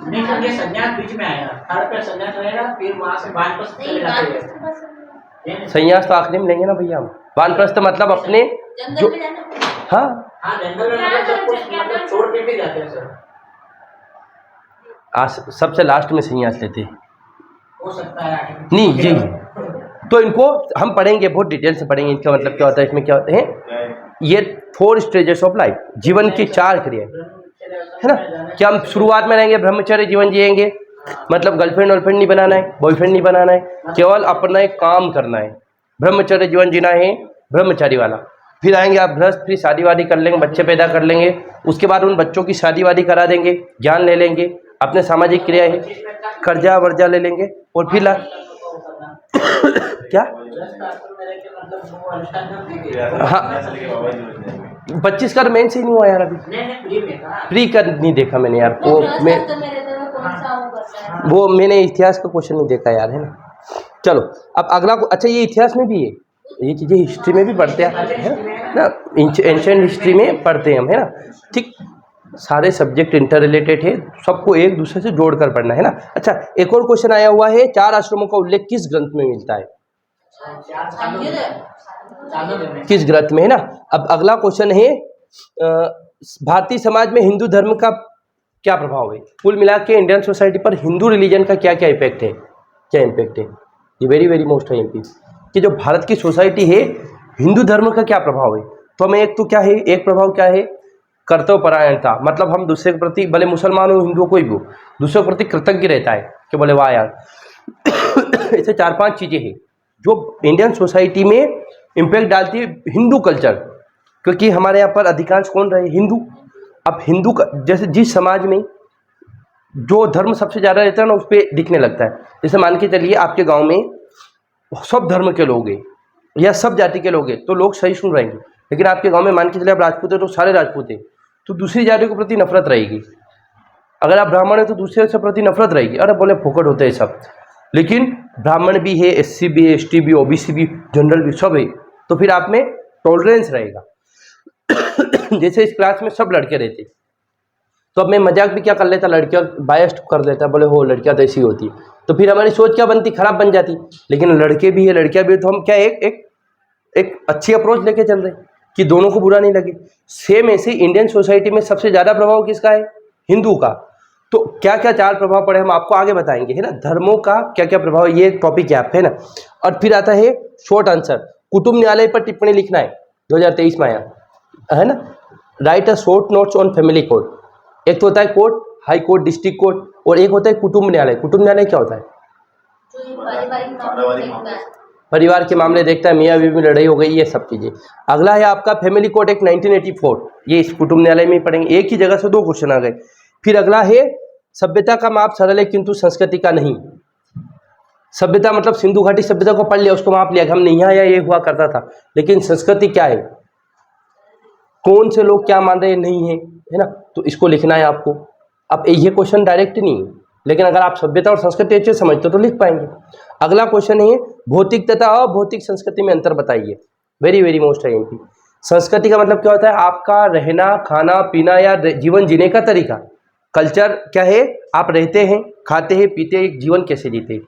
नहीं सर, ये संन्यास बीच में आएगा, थर्ड पे संन्यास रहेगा, फिर वहां से वानप्रस्थ चले जाते हैं। संन्यास तो आखिरी में लेंगे ना भैया हम, वानप्रस्थ मतलब अपने जो, हाँ हाँ जंगल में सब कुछ मतलब छोड़ के भी जाते हैं सर, सबसे लास्ट में संन्यास लेते हैं, हो सकता है नहीं यही तो इनको हम पढ़ेंगे, बहुत डिटेल से पढ़ेंगे, इनका मतलब क्या होता है, इसमें क्या होते हैं, ये 4 स्टेजेस ऑफ लाइफ, जीवन की 4 क्रियाएं है ना, कि हम शुरुआत में रहेंगे ब्रह्मचर्य जीवन जिएंगे, मतलब गर्लफ्रेंड वर्लफ्रेंड नहीं बनाना है, बॉयफ्रेंड नहीं बनाना है, केवल अपना एक काम करना है, ब्रह्मचर्य जीवन जीना है ब्रह्मचारी वाला। फिर आएंगे आप गृहस्थ, फिर शादी वादी कर लेंगे, बच्चे पैदा कर लेंगे, उसके बाद उन बच्चों की शादी वादी करा देंगे, ज्ञान ले लेंगे, अपने सामाजिक क्रिया है, कर्जा वर्जा ले लेंगे, और फिर क्या हाँ 25 का मेन से ही नहीं हुआ यार, अभी प्री कर नहीं देखा मैंने यार, वो मैं वो मैंने इतिहास का क्वेश्चन नहीं देखा यार, है ना। चलो अब अगला अच्छा ये इतिहास में भी है, ये चीज़ें हिस्ट्री में भी पढ़ते हैं, है ना, एंशिएंट हिस्ट्री में पढ़ते हैं हम, है ना। ठीक, सारे सब्जेक्ट इंटर रिलेटेड है, सबको एक दूसरे से जोड़कर पढ़ना है ना। अच्छा एक और क्वेश्चन आया हुआ है, 4 आश्रमों का उल्लेख किस ग्रंथ में मिलता है? किस ग्रंथ में, है ना। अब अगला क्वेश्चन है भारतीय समाज में हिंदू धर्म का क्या प्रभाव है? कुल मिला के इंडियन सोसाइटी पर हिंदू रिलीजन का क्या क्या इफेक्ट है, क्या इम्पैक्ट है? ये वेरी वेरी मोस्ट है एमपी कि जो भारत की सोसाइटी है हिंदू धर्म का क्या प्रभाव है। तो हमें एक तो क्या है, एक प्रभाव क्या है, कर्तव्यपरायणता, मतलब हम दूसरे के प्रति, भले मुसलमान हो हिंदुओं कोई भी हो, दूसरे के प्रति कृतज्ञ रहता है कि बोले वाह यार। ऐसे 4-5 चीज़ें हैं जो इंडियन सोसाइटी में इम्पैक्ट डालती है हिंदू कल्चर, क्योंकि हमारे यहाँ पर अधिकांश कौन रहे, हिंदू। अब हिंदू का जैसे जिस समाज में जो धर्म सबसे ज़्यादा रहता है ना उस पर दिखने लगता है। जैसे मान के चलिए आपके गांव में सब धर्म के लोग हैं या सब जाति के लोग हैं तो लोग सही सुन रहेंगे, लेकिन आपके गांव में मान के चलिए आप राजपूत है तो सारे राजपूत हैं तो दूसरी जाति के प्रति नफरत रहेगी। अगर आप ब्राह्मण है तो दूसरे के प्रति नफरत रहेगी, अरे बोले फोकट होते हैं सब, लेकिन ब्राह्मण भी है, एससी भी है, एसटी भी, ओबीसी भी, जनरल भी, सब है, तो फिर आप में टॉलरेंस रहेगा। जैसे इस क्लास में सब लड़के रहते तो अब मैं मजाक भी क्या कर लेता, लड़कियां बायस्ड कर देता, बोले हो लड़कियां तो ऐसी होती, तो फिर हमारी सोच क्या बनती, खराब बन जाती। लेकिन लड़के भी है लड़कियां भी है तो हम क्या एक अच्छी अप्रोच लेके चल रहे कि दोनों को बुरा नहीं लगे। सेम ऐसे इंडियन सोसाइटी में सबसे ज़्यादा प्रभाव किसका है, हिंदू का। तो क्या क्या 4 प्रभाव पड़े हम आपको आगे बताएंगे, है ना। धर्मों का क्या क्या प्रभाव, ये टॉपिक है है ना। और फिर आता है शॉर्ट आंसर, कुटुंब न्यायालय पर टिप्पणी लिखना है 2023 में आया है ना। Right a short notes on family code. एक तो होता है court, high court, district court, और एक होता है कुटुंब न्यायालय। कुटुंब न्यायालय क्या होता है, परिवार के मामले देखता है, मियाँ बीवी में लड़ाई हो गई, ये सब चीज़ें। अगला है आपका फैमिली कोड एक्ट 1984, ये इस कुटुंब न्यायालय में ही पढ़ेंगे। एक ही जगह से 2 क्वेश्चन आ गए। फिर अगला है सभ्यता का माप सरल है किंतु संस्कृति का नहीं। सभ्यता मतलब सिंधु घाटी सभ्यता को पढ़ लिया, उसको माप लिया, हमने यहाँ या ये हुआ करता था, लेकिन संस्कृति क्या है, कौन से लोग क्या मान रहे नहीं है ना। तो इसको लिखना है आपको। अब ये क्वेश्चन डायरेक्ट नहीं है, लेकिन अगर आप सभ्यता और संस्कृति अच्छे समझते हो तो लिख पाएंगे। अगला क्वेश्चन है भौतिक तथा अभौतिक संस्कृति में अंतर बताइए। वेरी वेरी मोस्ट है एमपी। संस्कृति का मतलब क्या होता है, आपका रहना, खाना पीना या जीवन जीने का तरीका। कल्चर क्या है, आप रहते हैं, खाते हैं, पीते हैं, एक जीवन कैसे जीते हैं,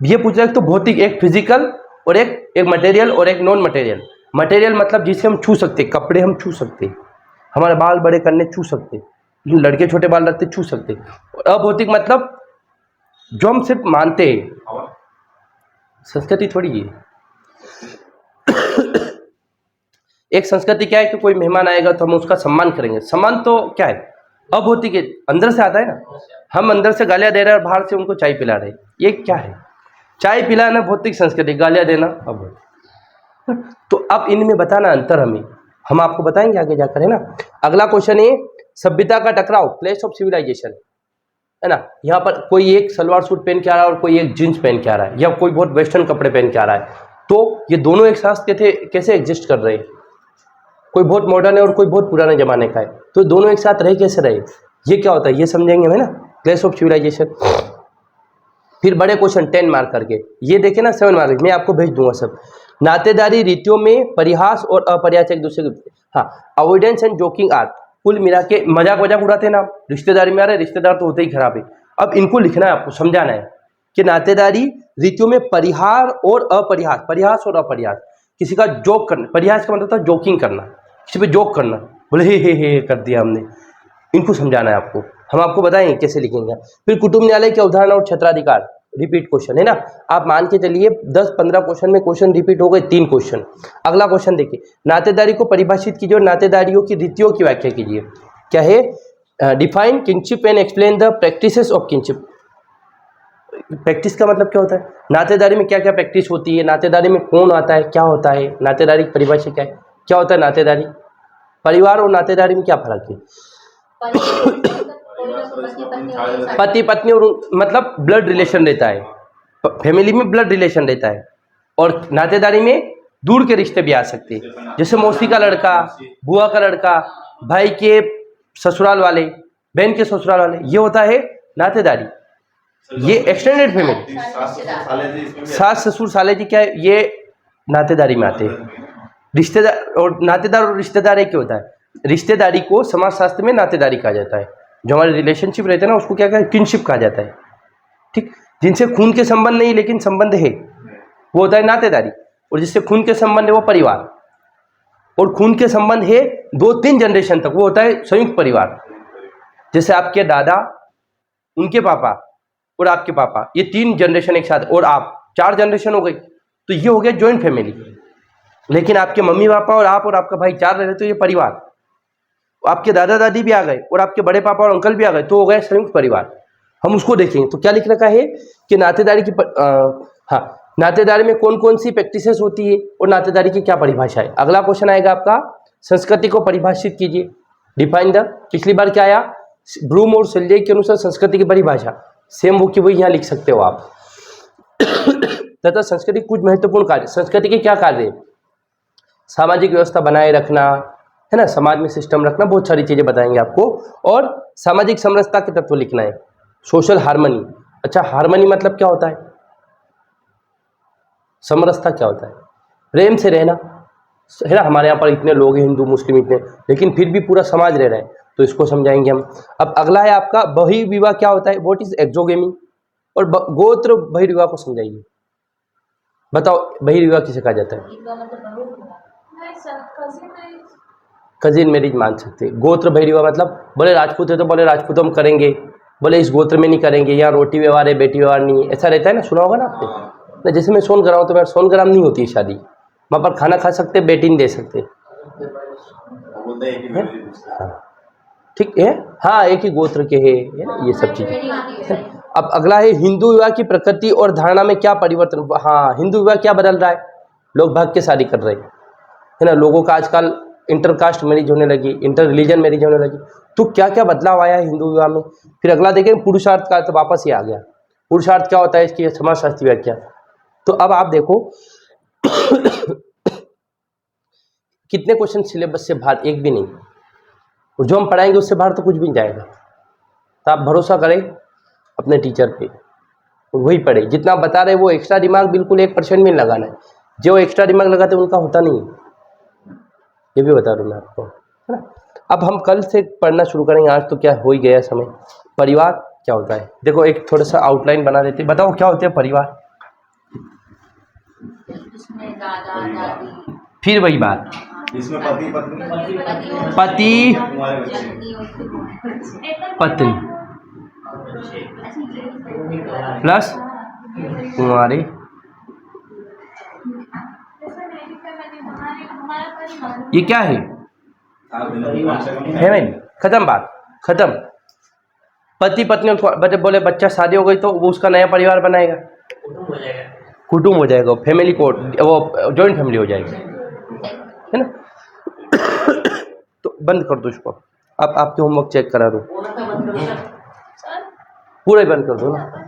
ये पूछ रहा है। तो भौतिक एक फिजिकल और एक मटेरियल और एक नॉन मटेरियल। मटेरियल मतलब जिसे हम छू सकते, कपड़े हम छू सकते, हमारे बाल बड़े करने छू सकते, लड़के छोटे बाल रखते छू सकते। और अभौतिक मतलब जो हम सिर्फ मानते हैं। संस्कृति थोड़ी है। एक संस्कृति क्या है कि कोई मेहमान आएगा तो हम उसका सम्मान करेंगे। सम्मान तो क्या है, अभौतिक है, अंदर से आता है ना। हम अंदर से गालियां दे रहे हैं और बाहर से उनको चाय पिला रहे हैं, ये क्या है, चाय पिलाना भौतिक संस्कृति, गालियां देना अभौतिक। तो अब इनमें बताना अंतर हम आपको बताएंगे आगे जाकर, है ना। अगला क्वेश्चन है सभ्यता का टकराव, प्लेस ऑफ सिविलाइजेशन, है ना। यहाँ पर कोई एक सलवार सूट पहन के आ रहा है और कोई एक जींस पहन के आ रहा है, या कोई बहुत वेस्टर्न कपड़े पहन के आ रहा है, तो ये दोनों एक साथ कैसे एग्जिस्ट कर रहे हैं। कोई बहुत मॉडर्न है और कोई बहुत पुराने जमाने का है, तो दोनों एक साथ रहे कैसे रहे, ये क्या होता है, ये समझेंगे, है ना, प्लेस ऑफ सिविलाइजेशन। फिर बड़े क्वेश्चन 10 मार्क करके, ये देखे ना 7 मार्क, मैं आपको भेज दूंगा सब। नातेदारी रीतियों में परिहास और अपरिहास एक दूसरे के, हाँ, अवॉइडेंस एंड जोकिंग आर्ट। कुल मिला के मजाक उड़ाते ना, रिश्तेदारी में आ रहे, रिश्तेदार तो होते ही खराब है। अब इनको लिखना है आपको, समझाना है कि नातेदारी रीतियों में परिहार और अपरिहास, परिहास और अपरिहास, किसी का जोक करना, परिहास का मतलब था जोकिंग करना, किसी पे जोक करना, बोले हे कर दिया हमने, इनको समझाना है आपको। हम आपको बताएंगे कैसे लिखेंगे। फिर कुटुंब न्यायालय के उदाहरण और क्षेत्राधिकार, रिपीट क्वेश्चन, है ना। आप मान के चलिए 10-15 क्वेश्चन में क्वेश्चन रिपीट हो गए, 3 क्वेश्चन। अगला क्वेश्चन देखिए, नातेदारी को परिभाषित कीजिए और नातेदारियों की रीतियों की व्याख्या कीजिए। क्या है, define kinship and explain the practices of kinship. Practice का मतलब क्या होता है, नातेदारी में क्या क्या प्रैक्टिस होती है, नातेदारी में कौन आता है, क्या होता है, नातेदारी की परिभाषा क्या है, क्या होता है नातेदारी, परिवार और नातेदारी में क्या फर्क है। पति पत्नी और मतलब ब्लड रिलेशन रहता है, फैमिली में ब्लड रिलेशन रहता है, और नातेदारी में दूर के रिश्ते भी आ सकते हैं, जैसे मौसी का लड़का, बुआ का लड़का, भाई के ससुराल वाले, बहन के ससुराल वाले, ये होता है नातेदारी। ये एक्सटेंडेड फैमिली। सास ससुर साले जी क्या है, ये नातेदारी में आते हैं। रिश्तेदार और नातेदार और रिश्तेदार एक ही होता है। रिश्तेदारी को समाजशास्त्र में नातेदारी कहा जाता है। जो हमारे रिलेशनशिप रहते हैं ना, उसको क्या कहते हैं, किनशिप कहा जाता है। ठीक, जिनसे खून के संबंध नहीं लेकिन संबंध है वो होता है नातेदारी, और जिससे खून के संबंध है वो परिवार, और खून के संबंध है 2-3 जनरेशन तक वो होता है संयुक्त परिवार। जैसे आपके दादा, उनके पापा और आपके पापा, ये 3 जनरेशन एक साथ, और आप 4 जनरेशन हो गई, तो ये हो गया जॉइंट फैमिली। लेकिन आपके मम्मी पापा और आप और आपका भाई 4 रहे तो ये परिवार, आपके दादा दादी भी आ गए और आपके बड़े पापा और अंकल भी आ गए तो हो गए संयुक्त परिवार। हम उसको देखेंगे तो क्या लिख रखा है कि नातेदारी की नातेदारी में कौन कौन सी प्रैक्टिसेस होती है और नातेदारी की क्या परिभाषा है। अगला क्वेश्चन आएगा आपका, संस्कृति को परिभाषित कीजिए, डिफाइन द। पिछली बार क्या आया, ब्लूम और सेल्जे के अनुसार संस्कृति की परिभाषा, सेम वो की वही यहाँ लिख सकते हो आप। तथा संस्कृति कुछ महत्वपूर्ण कार्य, संस्कृति के क्या कार्य है, सामाजिक व्यवस्था बनाए रखना है ना, समाज में सिस्टम रखना, बहुत सारी चीजें बताएंगे आपको, और सामाजिक समरसता के तत्व लिखना है, सोशल हार्मनी। अच्छा, हार्मनी मतलब क्या होता है, समरसता क्या होता है, प्रेम से रहना है ना। हमारे यहाँ पर इतने लोग हैं, हिंदू मुस्लिम इतने, लेकिन फिर भी पूरा समाज रह रहा है, तो इसको समझाएंगे हम। अब अगला है आपका बहिर्विवाह क्या होता है, व्हाट इज एक्सोगेमी, और गोत्र बहिर्विवाह को समझाइए। बताओ बहिर्विवाह किसे कहा जाता है, कजिन मैरिज मान सकते हैं। गोत्र बहिर्विवाह मतलब, बोले राजपूत है तो बोले राजपूत हम करेंगे, बोले इस गोत्र में नहीं करेंगे, यहाँ रोटी व्यवहार है बेटी व्यवहार नहीं है, ऐसा रहता है ना, सुना होगा ना आपने ना। जैसे मैं सोनग्राम हूँ तो मेरा सोनग्राम नहीं होती है शादी, वहाँ पर खाना खा सकते, बेटी नहीं दे सकते, ठीक है। हाँ, एक ही गोत्र के है ना, ये सब चीजें। अब अगला है हिंदू विवाह की प्रकृति और धारणा में क्या परिवर्तन। हाँ, हिंदू विवाह क्या बदल रहा है, लोग भाग के शादी कर रहे हैं है ना, लोगों का आजकल इंटरकास्ट मैरिज होने लगी, इंटर रिलीजन मैरिज होने लगी, तो क्या क्या बदलाव आया है हिंदू विवाह में। फिर अगला देखें पुरुषार्थ का, तो वापस ही आ गया पुरुषार्थ क्या होता है, इसकी समाजशास्त्रीय व्याख्या। तो अब आप देखो कितने क्वेश्चन सिलेबस से बाहर, एक भी नहीं, और जो हम पढ़ाएंगे उससे बाहर तो कुछ भी नहीं जाएगा। तो आप भरोसा करें अपने टीचर पे, वही पढ़े, जितना बता रहे वो एक्स्ट्रा दिमाग बिल्कुल 1% भी नहीं लगाना है। जो एक्स्ट्रा दिमाग लगाते उनका होता नहीं, ये भी बता दूँ मैं आपको, है ना। अब हम कल से पढ़ना शुरू करेंगे, आज तो क्या हो ही गया समय। परिवार क्या होता है, देखो एक थोड़ा सा आउटलाइन बना देते, बताओ क्या होते हैं परिवार। फिर वही बात, इसमें पति पत्नी पति पत्नी प्लस कुंवारे, ये क्या है नहीं, खत्म बात, खत्म। पति पत्नी बोले बच्चा शादी हो गई तो वो उसका नया परिवार बनाएगा, कुटुंब हो जाएगा, फैमिली कोड, वो जॉइंट फैमिली हो जाएगी, है ना। तो बंद कर दो इसको, अब आपके होमवर्क चेक करा दो, पूरा ही बंद कर दो ना।